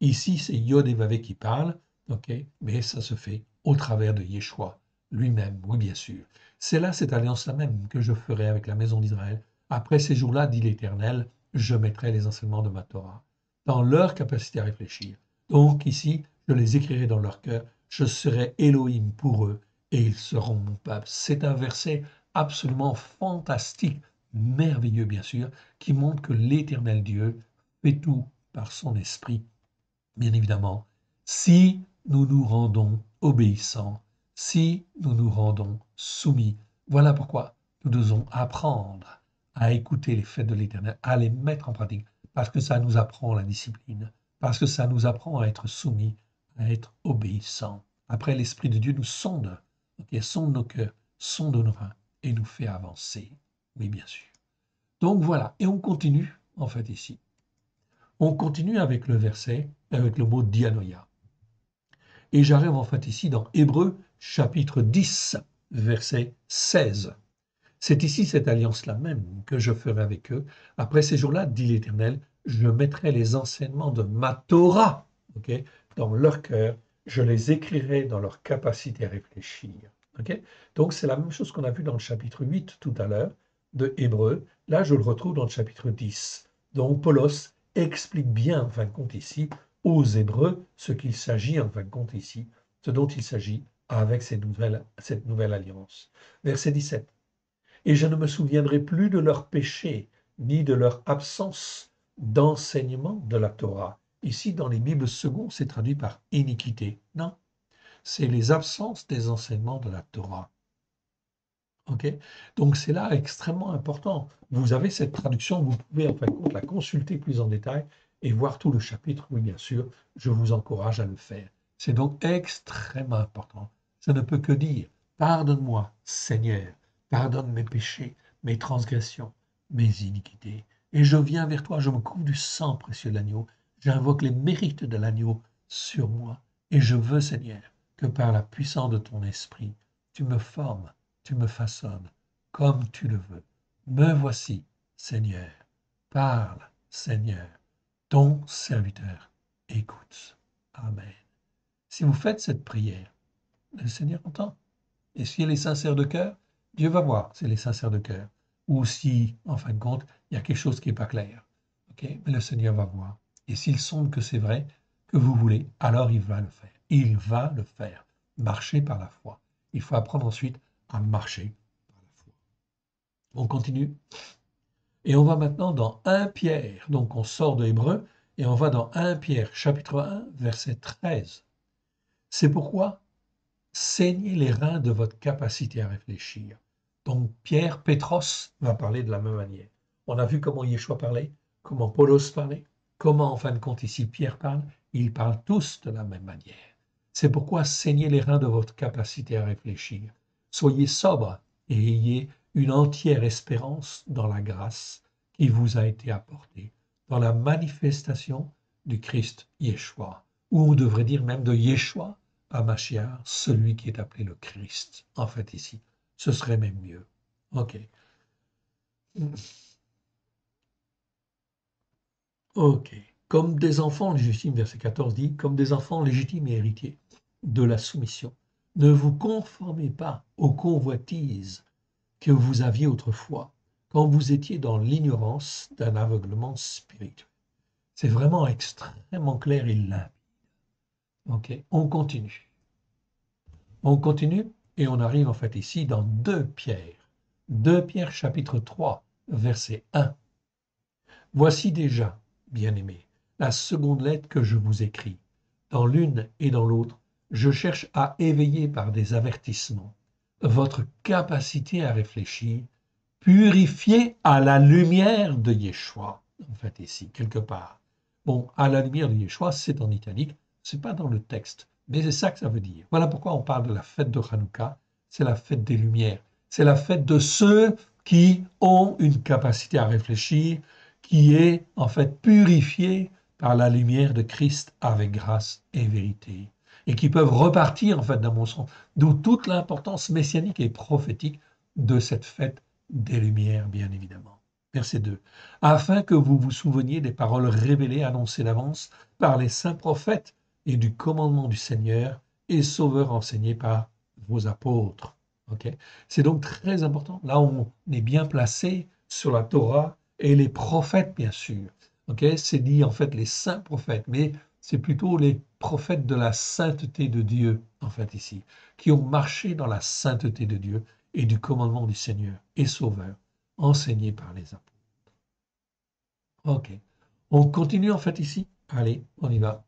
Ici, c'est Yod et Vavé qui parle, ok, mais ça se fait au travers de Yeshua lui-même, oui, bien sûr. C'est là cette alliance-là même que je ferai avec la maison d'Israël. Après ces jours-là, dit l'Éternel, je mettrai les enseignements de ma Torah dans leur capacité à réfléchir. Donc ici, je les écrirai dans leur cœur, je serai Elohim pour eux et ils seront mon peuple. C'est un verset absolument fantastique, merveilleux bien sûr, qui montre que l'Éternel Dieu fait tout par son esprit, bien évidemment, si nous nous rendons obéissants, si nous nous rendons soumis. Voilà pourquoi nous devons apprendre à écouter les faits de l'Éternel, à les mettre en pratique, parce que ça nous apprend la discipline, parce que ça nous apprend à être soumis, à être obéissants. Après, l'Esprit de Dieu nous sonde, sonde nos cœurs, sonde nos reins et nous fait avancer. Oui, bien sûr. Donc voilà, et on continue en fait ici. On continue avec le verset, avec le mot dianoia. Et j'arrive en fait ici dans Hébreux chapitre 10, verset 16. C'est ici cette alliance-là même que je ferai avec eux. Après ces jours-là, dit l'Éternel, je mettrai les enseignements de ma Torah dans leur cœur, je les écrirai dans leur capacité à réfléchir. Donc c'est la même chose qu'on a vu dans le chapitre 8 tout à l'heure de Hébreux. Là, je le retrouve dans le chapitre 10. Donc Paulos explique bien, en fin de compte ici, aux Hébreux ce qu'il s'agit en fin de compte ici, ce dont il s'agit avec cette nouvelle alliance. Verset 17. Et je ne me souviendrai plus de leurs péchés, ni de leur absence d'enseignement de la Torah. Ici, dans les Bibles secondes, c'est traduit par iniquité. Non, c'est les absences des enseignements de la Torah. Ok. Donc c'est là extrêmement important. Vous avez cette traduction, vous pouvez en fin de compte la consulter plus en détail et voir tout le chapitre. Oui, bien sûr, je vous encourage à le faire. C'est donc extrêmement important. Ça ne peut que dire, pardonne-moi, Seigneur, pardonne mes péchés, mes transgressions, mes iniquités. Et je viens vers toi, je me couvre du sang précieux de l'agneau, j'invoque les mérites de l'agneau sur moi. Et je veux, Seigneur, que par la puissance de ton esprit, tu me formes, tu me façonnes comme tu le veux. Me voici, Seigneur. Parle, Seigneur. Ton serviteur écoute. Amen. Si vous faites cette prière, le Seigneur entend. Et si elle est sincère de cœur, Dieu va voir si elle est sincère de cœur. Ou si, en fin de compte, il y a quelque chose qui n'est pas clair. Okay? Mais le Seigneur va voir. Et s'il sonde que c'est vrai, que vous voulez, alors il va le faire. Il va le faire. Marcher par la foi. Il faut apprendre ensuite à marcher par la foi. On continue. Et on va maintenant dans 1 Pierre. Donc on sort de Hébreu et on va dans 1 Pierre, chapitre 1, verset 13. C'est pourquoi saignez les reins de votre capacité à réfléchir. Donc Pierre, Pétros va parler de la même manière. On a vu comment Yeshua parlait, comment Paulos parlait, comment en fin de compte ici Pierre parle. Ils parlent tous de la même manière. C'est pourquoi saignez les reins de votre capacité à réfléchir. Soyez sobre et ayez une entière espérance dans la grâce qui vous a été apportée, dans la manifestation du Christ Yeshua, ou on devrait dire même de Yeshua à Mashiach, celui qui est appelé le Christ. En fait, ici, ce serait même mieux. Ok. Ok. Comme des enfants légitimes, verset 14 dit, comme des enfants légitimes et héritiers de la soumission, ne vous conformez pas aux convoitises que vous aviez autrefois, quand vous étiez dans l'ignorance d'un aveuglement spirituel. C'est vraiment extrêmement clair et limpide. Ok. On continue. On continue et on arrive en fait ici dans 2 Pierre. 2 Pierre chapitre 3, verset 1. Voici déjà, bien-aimés, la seconde lettre que je vous écris. Dans l'une et dans l'autre, je cherche à éveiller par des avertissements votre capacité à réfléchir, purifiée à la lumière de Yeshua. En fait ici, quelque part. Bon, à la lumière de Yeshua, c'est en italique, c'est pas dans le texte. Mais c'est ça que ça veut dire. Voilà pourquoi on parle de la fête de Hanouka. C'est la fête des Lumières. C'est la fête de ceux qui ont une capacité à réfléchir, qui est en fait purifiée par la lumière de Christ avec grâce et vérité. Et qui peuvent repartir, en fait, dans mon sens. D'où toute l'importance messianique et prophétique de cette fête des Lumières, bien évidemment. Verset 2. Afin que vous vous souveniez des paroles révélées, annoncées d'avance par les saints prophètes, et du commandement du Seigneur et Sauveur enseigné par vos apôtres. Okay? C'est donc très important. Là, on est bien placé sur la Torah et les prophètes, bien sûr. Okay? C'est dit en fait les saints prophètes, mais c'est plutôt les prophètes de la sainteté de Dieu, en fait, ici, qui ont marché dans la sainteté de Dieu et du commandement du Seigneur et Sauveur, enseigné par les apôtres. Ok. On continue en fait ici. Allez, on y va.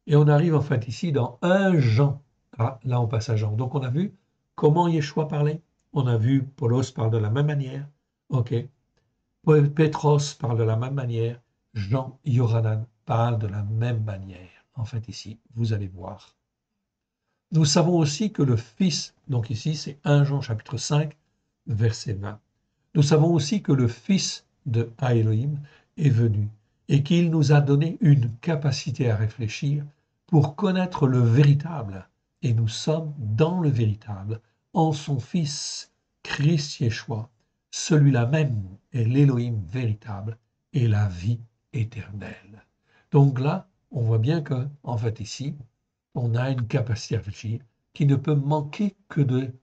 Et on arrive en fait ici dans 1 Jean. Ah, là on passe à Jean. Donc on a vu comment Yeshua parlait. On a vu Paulos parle de la même manière. Ok. Pétros parle de la même manière. Jean Yohanan parle de la même manière. En fait ici, vous allez voir. Nous savons aussi que le Fils, donc ici c'est 1 Jean chapitre 5, verset 20. Nous savons aussi que le Fils de Elohim est venu et qu'il nous a donné une capacité à réfléchir pour connaître le véritable. Et nous sommes dans le véritable, en son Fils, Christ Yeshua. Celui-là même est l'Élohim véritable et la vie éternelle. Donc là, on voit bien que, en fait, ici, on a une capacité à réfléchir qui ne peut manquer que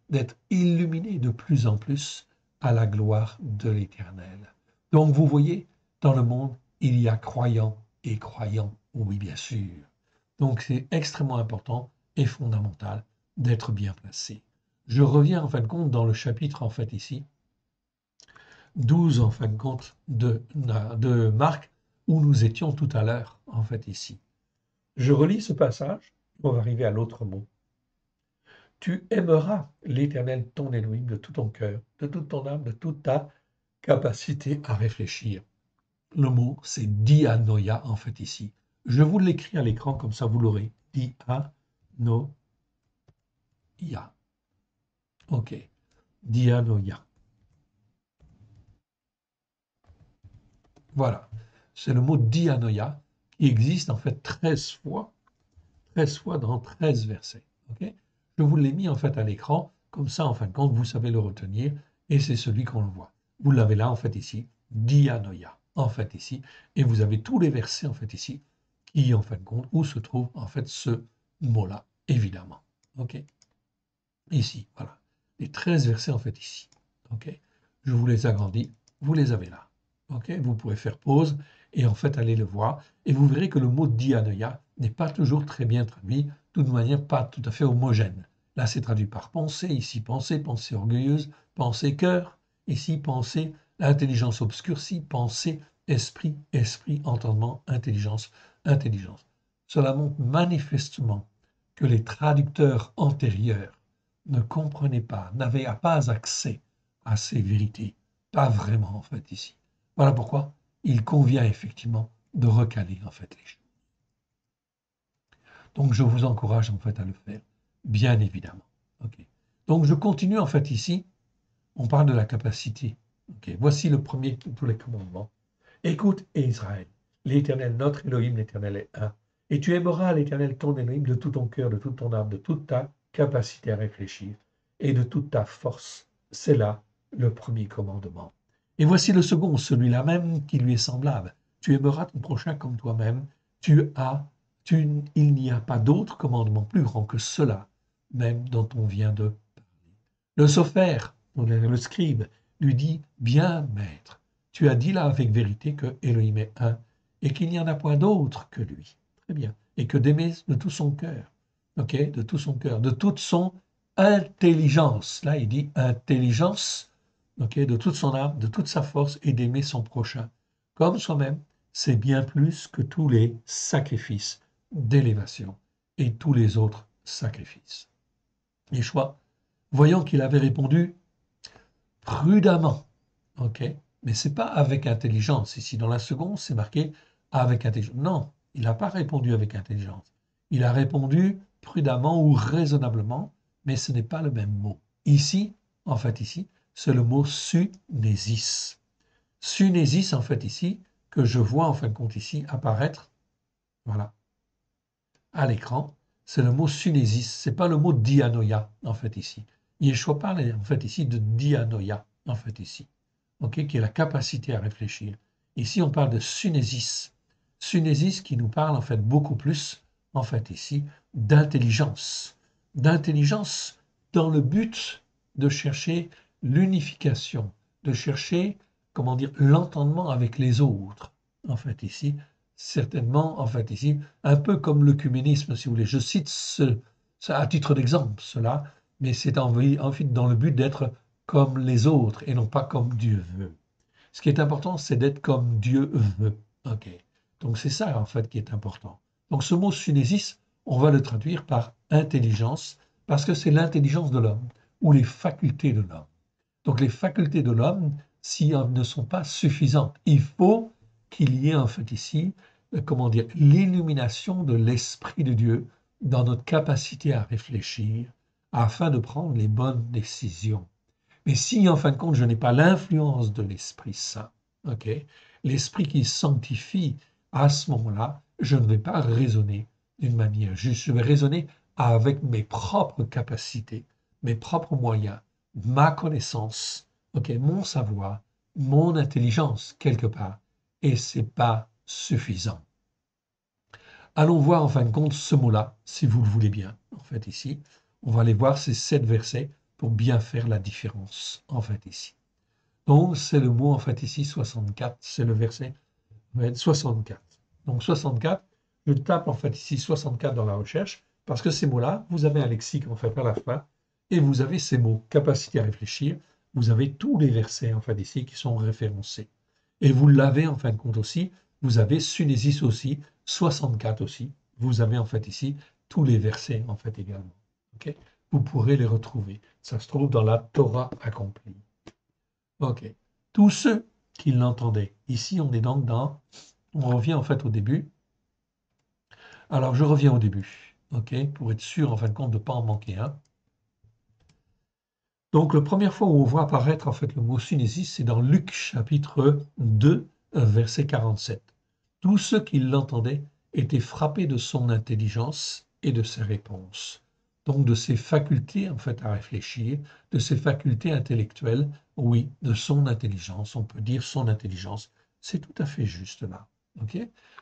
d'être illuminé de plus en plus à la gloire de l'Éternel. Donc vous voyez, dans le monde, il y a croyants et croyants Oui, bien sûr. Donc c'est extrêmement important et fondamental d'être bien placé. Je reviens en fin de compte dans le chapitre en fait ici, 12 en fin de compte de Marc, où nous étions tout à l'heure en fait ici. Je relis ce passage, on va arriver à l'autre mot. Tu aimeras l'Éternel ton Elohim de tout ton cœur, de toute ton âme, de toute ta capacité à réfléchir. Le mot, c'est dianoia en fait ici. Je vous l'écris à l'écran, comme ça vous l'aurez. Dianoia. OK. Dianoia. Voilà. C'est le mot dianoia qui existe en fait 13 fois dans 13 versets. OK. Je vous l'ai mis en fait à l'écran, comme ça en fin de compte, vous savez le retenir, et c'est celui qu'on le voit. Vous l'avez là en fait ici, dianoia, en fait ici, et vous avez tous les versets en fait ici, qui en fin de compte, où se trouve en fait ce mot-là, évidemment. OK. Ici, voilà. Les 13 versets en fait ici. OK. Je vous les agrandis, vous les avez là. OK. Vous pouvez faire pause et en fait aller le voir. Et vous verrez que le mot dianoia n'est pas toujours très bien traduit, de toute manière pas tout à fait homogène. Là, c'est traduit par pensée, ici pensée, pensée orgueilleuse, pensée cœur, ici pensée, l'intelligence obscurcie, pensée, esprit, esprit, entendement, intelligence, intelligence. Cela montre manifestement que les traducteurs antérieurs ne comprenaient pas, n'avaient pas accès à ces vérités. Pas vraiment, en fait, ici. Voilà pourquoi il convient effectivement de recaler, en fait, les choses. Donc, je vous encourage, en fait, à le faire, bien évidemment. Okay. Donc, je continue, en fait, ici. On parle de la capacité. Okay. Voici le premier de tous les commandements. Écoute, Israël, l'Éternel, notre Elohim, l'Éternel est un. Et tu aimeras l'Éternel, ton Elohim, de tout ton cœur, de toute ton âme, de toute ta capacité à réfléchir et de toute ta force. C'est là le premier commandement. Et voici le second, celui-là même qui lui est semblable. Tu aimeras ton prochain comme toi-même. Il n'y a pas d'autre commandement plus grand que cela, même dont on vient de parler. Le sophère, le scribe, lui dit, bien, maître, tu as dit là avec vérité que Elohim est un et qu'il n'y en a point d'autre que lui. Très bien. Et que d'aimer de tout son cœur. OK? De tout son cœur, de toute son intelligence. Là, il dit intelligence, OK? De toute son âme, de toute sa force et d'aimer son prochain. Comme soi-même, c'est bien plus que tous les sacrifices d'élévation et tous les autres sacrifices. Yeshua, voyant qu'il avait répondu prudemment, OK? Mais c'est pas avec intelligence. Ici, dans la seconde, c'est marqué avec intelligence. Non, il n'a pas répondu avec intelligence. Il a répondu prudemment ou raisonnablement, mais ce n'est pas le même mot. Ici, en fait, ici, c'est le mot sunésis. Sunésis, en fait, ici, que je vois, en fin de compte, ici, apparaître, voilà, à l'écran, c'est le mot sunésis. C'est pas le mot dianoia, en fait, ici. Yeshua parle, en fait, ici, de dianoia, en fait, ici. Okay, qui est la capacité à réfléchir. Ici, on parle de sunésis. Sunésis qui nous parle en fait beaucoup plus, en fait ici, d'intelligence. D'intelligence dans le but de chercher l'unification, de chercher, comment dire, l'entendement avec les autres. En fait ici, certainement, en fait ici, un peu comme l'œcuménisme, si vous voulez. Je cite à titre d'exemple cela, mais c'est en fait dans le but d'être comme les autres et non pas comme Dieu veut. Ce qui est important, c'est d'être comme Dieu veut. OK. Donc c'est ça en fait qui est important. Donc ce mot sunésis, on va le traduire par intelligence parce que c'est l'intelligence de l'homme ou les facultés de l'homme. Donc les facultés de l'homme, si elles ne sont pas suffisantes, il faut qu'il y ait en fait ici, comment dire, l'illumination de l'Esprit de Dieu dans notre capacité à réfléchir afin de prendre les bonnes décisions. Mais si, en fin de compte, je n'ai pas l'influence de l'Esprit Saint, okay, l'Esprit qui sanctifie, à ce moment-là, je ne vais pas raisonner d'une manière juste. Je vais raisonner avec mes propres capacités, mes propres moyens, ma connaissance, okay, mon savoir, mon intelligence, quelque part. Et ce n'est pas suffisant. Allons voir, en fin de compte, ce mot-là, si vous le voulez bien. En fait, ici, on va aller voir ces 7 versets pour bien faire la différence, en fait, ici. Donc, c'est le mot, en fait, ici, 64, c'est le verset 64. Donc, 64, Je tape en fait ici 64 dans la recherche, parce que ces mots-là, vous avez un lexique en fait à la fin, et vous avez ces mots, capacité à réfléchir, vous avez tous les versets en fait ici qui sont référencés. Et vous l'avez en fin de compte aussi, vous avez Sunésis aussi, 64 aussi, vous avez en fait ici tous les versets en fait également. Okay, vous pourrez les retrouver. Ça se trouve dans la Torah accomplie. Ok. Tous ceux qui l'entendaient. Ici, on est donc on revient en fait au début. Alors, je reviens au début, ok, pour être sûr en fin de compte de ne pas en manquer un. Donc, la première fois où on voit apparaître en fait le mot Sunésis, c'est dans Luc chapitre 2, verset 47. Tous ceux qui l'entendaient étaient frappés de son intelligence et de ses réponses. Donc de ses facultés en fait à réfléchir, de ses facultés intellectuelles, oui, de son intelligence, on peut dire son intelligence, c'est tout à fait juste là. Ok.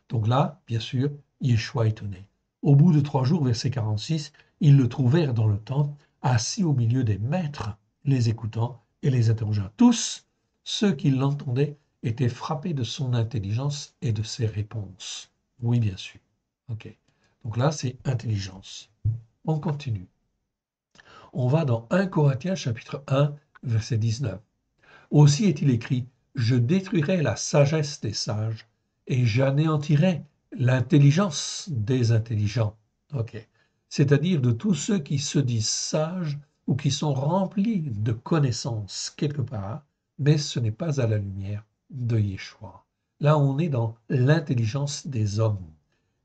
Donc là, bien sûr, Yeshua est étonné. Au bout de 3 jours, verset 46, ils le trouvèrent dans le temple, assis au milieu des maîtres, les écoutant et les interrogeant. Tous ceux qui l'entendaient étaient frappés de son intelligence et de ses réponses. Oui, bien sûr. Ok. Donc là, c'est intelligence. On continue. On va dans 1 Corinthiens chapitre 1, verset 19. Aussi est-il écrit, je détruirai la sagesse des sages et j'anéantirai l'intelligence des intelligents. Ok. C'est-à-dire de tous ceux qui se disent sages ou qui sont remplis de connaissances quelque part, mais ce n'est pas à la lumière de Yeshua. Là, on est dans l'intelligence des hommes.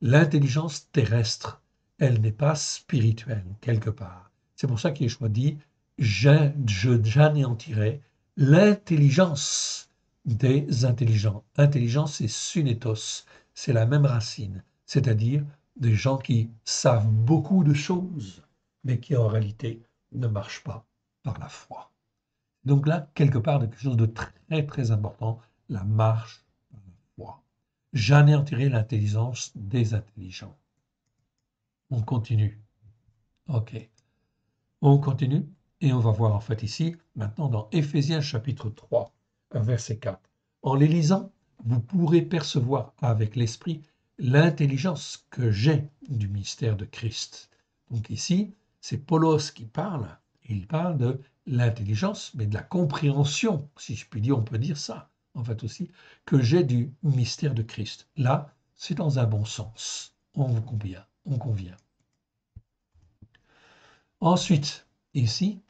L'intelligence terrestre, elle n'est pas spirituelle quelque part. C'est pour ça que Yeshua dit, j'anéantirai l'intelligence des intelligents. Intelligence, c'est sunétos, c'est la même racine, c'est-à-dire des gens qui savent beaucoup de choses, mais qui en réalité ne marchent pas par la foi. Donc là, quelque part, quelque chose de très très important, la marche par la foi. J'anéantirai l'intelligence des intelligents. On continue. Ok. On continue et on va voir en fait ici, maintenant dans Éphésiens chapitre 3, verset 4. En les lisant, vous pourrez percevoir avec l'esprit l'intelligence que j'ai du mystère de Christ. Donc ici, c'est Paulos qui parle, et il parle de l'intelligence, mais de la compréhension, si je puis dire, on peut dire ça, en fait aussi, que j'ai du mystère de Christ. Là, c'est dans un bon sens. On convient, on convient. Ensuite, ici,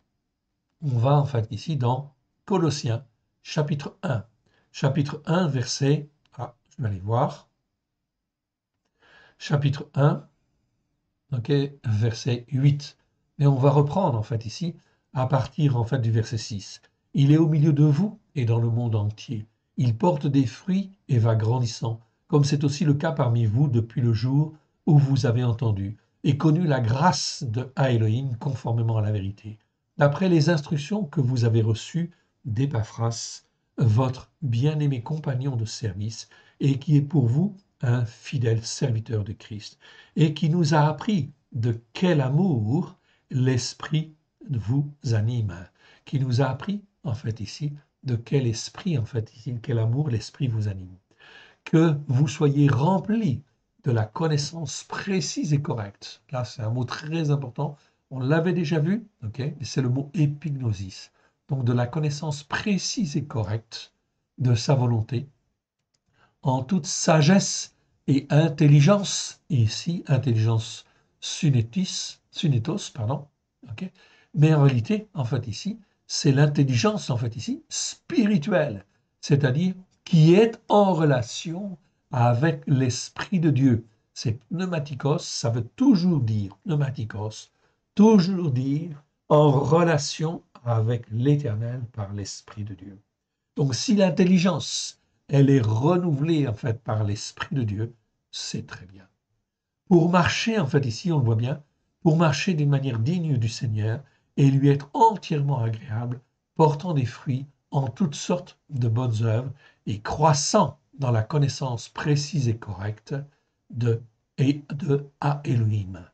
on va en fait ici dans Colossiens, chapitre 1. Chapitre 1, verset... Ah, je vais aller voir. Chapitre 1, ok, verset 8. Et on va reprendre en fait ici, à partir en fait du verset 6. Il est au milieu de vous et dans le monde entier. Il porte des fruits et va grandissant, comme c'est aussi le cas parmi vous depuis le jour où vous avez entendu et connu la grâce de Elohim conformément à la vérité, d'après les instructions que vous avez reçues d'Épaphras, votre bien-aimé compagnon de service, et qui est pour vous un fidèle serviteur de Christ, et qui nous a appris de quel amour l'Esprit vous anime, qui nous a appris en fait ici de quel esprit en fait ici, quel amour l'Esprit vous anime, que vous soyez remplis de la connaissance précise et correcte. Là, c'est un mot très important. On l'avait déjà vu, ok, mais c'est le mot épignosis. Donc de la connaissance précise et correcte de sa volonté, en toute sagesse et intelligence, et ici, intelligence sunétos, pardon, ok, mais en réalité, en fait ici, c'est l'intelligence, en fait ici, spirituelle, c'est-à-dire qui est en relation avec l'Esprit de Dieu. C'est pneumatikos, ça veut toujours dire, pneumatikos, toujours dire en relation avec l'Éternel par l'Esprit de Dieu. Donc si l'intelligence, elle est renouvelée en fait par l'Esprit de Dieu, c'est très bien. Pour marcher, en fait ici on le voit bien, pour marcher d'une manière digne du Seigneur et lui être entièrement agréable, portant des fruits en toutes sortes de bonnes œuvres et croissant dans la connaissance précise et correcte de Elohim.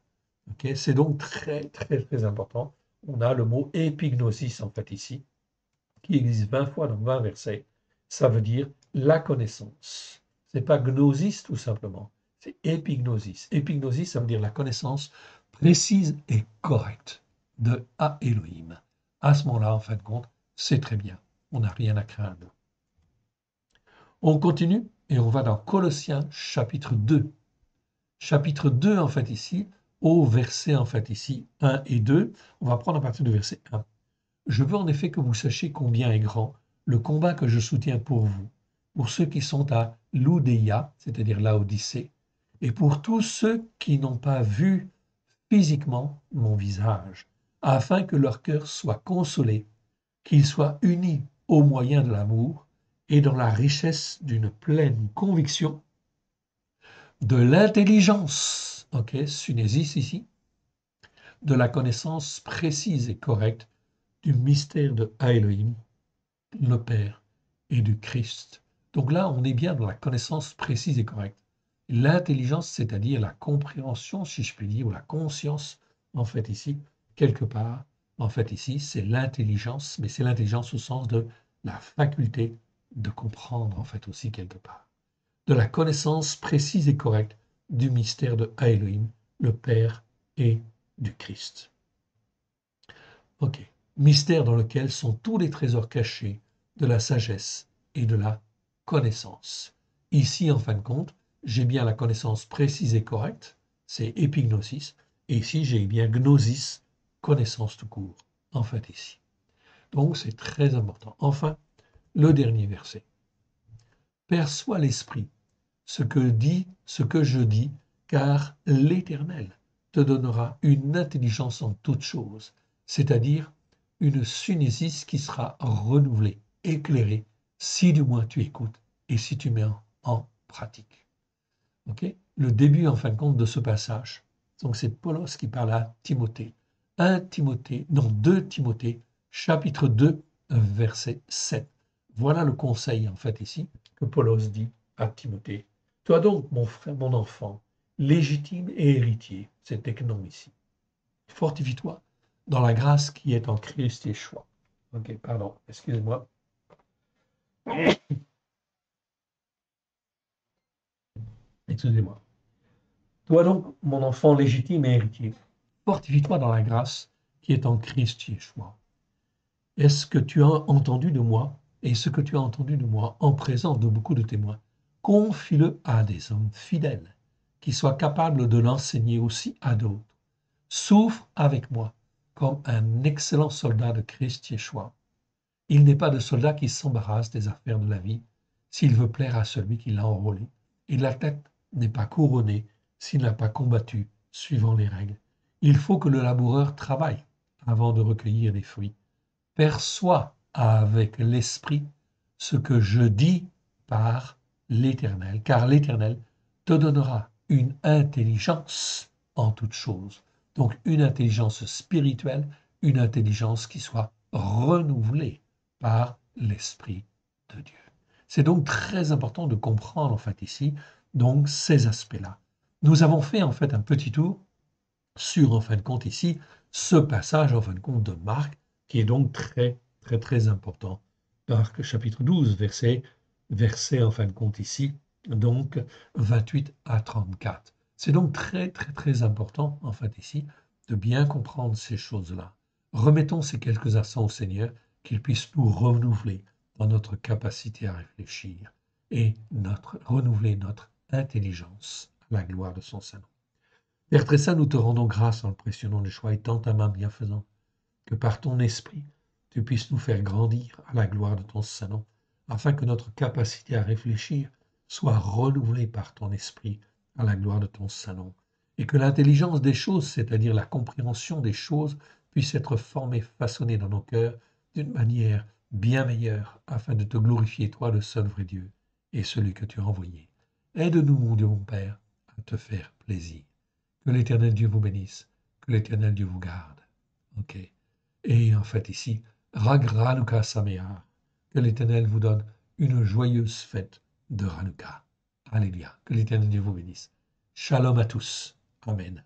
Okay, c'est donc très très très important. On a le mot épignosis en fait ici, qui existe 20 fois dans 20 versets. Ça veut dire la connaissance. Ce n'est pas gnosis tout simplement, C'est épignosis. Épignosis, ça veut dire la connaissance précise et correcte de à Elohim. À ce moment-là, en fin de compte, c'est très bien. On n'a rien à craindre. On continue et on va dans Colossiens chapitre 2. Chapitre 2, en fait, ici, au verset, en fait, ici, 1 et 2. On va prendre à partir du verset 1. Je veux en effet que vous sachiez combien est grand le combat que je soutiens pour vous, pour ceux qui sont à l'Oudéia, c'est-à-dire Laodicée, et pour tous ceux qui n'ont pas vu physiquement mon visage, afin que leur cœur soit consolé, qu'ils soient unis au moyen de l'amour et dans la richesse d'une pleine conviction de l'intelligence, ok, sunésis ici, de la connaissance précise et correcte du mystère de Elohim, le Père et du Christ. Donc là, on est bien dans la connaissance précise et correcte. L'intelligence, c'est-à-dire la compréhension, si je puis dire, ou la conscience, en fait ici, quelque part, en fait ici, c'est l'intelligence, mais c'est l'intelligence au sens de la faculté de comprendre, en fait aussi, quelque part. De la connaissance précise et correcte du mystère de Elohim, le Père et du Christ. Ok. Mystère dans lequel sont tous les trésors cachés de la sagesse et de la connaissance. Ici, en fin de compte, j'ai bien la connaissance précise et correcte, c'est épignosis, et ici j'ai bien gnosis, connaissance tout court, en fait ici. Donc c'est très important. Enfin, le dernier verset. Perçois l'esprit, ce que je dis, car l'Éternel te donnera une intelligence en toutes choses, c'est-à-dire une sunésis qui sera renouvelée, éclairée, si du moins tu écoutes et si tu mets en pratique. Okay. Le début, en fin de compte, de ce passage, donc c'est Paulos qui parle à Timothée. 2 Timothée, chapitre 2, verset 7. Voilà le conseil, en fait, ici, que Paulos dit à Timothée. Toi donc, mon frère, mon enfant, légitime et héritier, c'est Teknon ici. Fortifie-toi dans la grâce qui est en Christ Yeshua. Ok, pardon, excusez-moi. Excusez-moi. Toi donc, mon enfant légitime et héritier, fortifie-toi dans la grâce qui est en Christ Yeshua. Est-ce que tu as entendu de moi, et ce que tu as entendu de moi en présence de beaucoup de témoins, confie-le à des hommes fidèles, qui soient capables de l'enseigner aussi à d'autres. Souffre avec moi comme un excellent soldat de Christ Yeshua. Il n'est pas de soldat qui s'embarrasse des affaires de la vie s'il veut plaire à celui qui l'a enrôlé, et la tête n'est pas couronnée s'il n'a pas combattu suivant les règles. Il faut que le laboureur travaille avant de recueillir les fruits. Perçois avec l'esprit ce que je dis par l'Éternel, car l'Éternel te donnera une intelligence en toutes choses. Donc une intelligence spirituelle, une intelligence qui soit renouvelée par l'Esprit de Dieu. C'est donc très important de comprendre en fait ici donc ces aspects-là. Nous avons fait en fait un petit tour sur en fin de compte ici ce passage en fin de compte de Marc qui est donc très très très important. Marc chapitre 12 verset en fin de compte ici donc 28 à 34. C'est donc très très très important en fait ici de bien comprendre ces choses-là. Remettons ces quelques instants au Seigneur qu'il puisse nous renouveler dans notre capacité à réfléchir et renouveler notre intelligence à la gloire de son Saint-Nom. Père très saint, nous te rendons grâce en le précieux nom de Yeshua et tant à main bienfaisant, que par ton esprit, tu puisses nous faire grandir à la gloire de ton Saint-Nom, afin que notre capacité à réfléchir soit renouvelée par ton esprit à la gloire de ton Saint-Nom, et que l'intelligence des choses, c'est-à-dire la compréhension des choses, puisse être formée, façonnée dans nos cœurs d'une manière bien meilleure, afin de te glorifier, toi, le seul vrai Dieu, et celui que tu as envoyé. Aide-nous, mon Dieu, mon Père, à te faire plaisir. Que l'Éternel Dieu vous bénisse, que l'Éternel Dieu vous garde. Ok. Et en fait ici, Rag Ranukah Sameach, que l'Éternel vous donne une joyeuse fête de Hanouka. Alléluia. Que l'Éternel Dieu vous bénisse. Shalom à tous. Amen.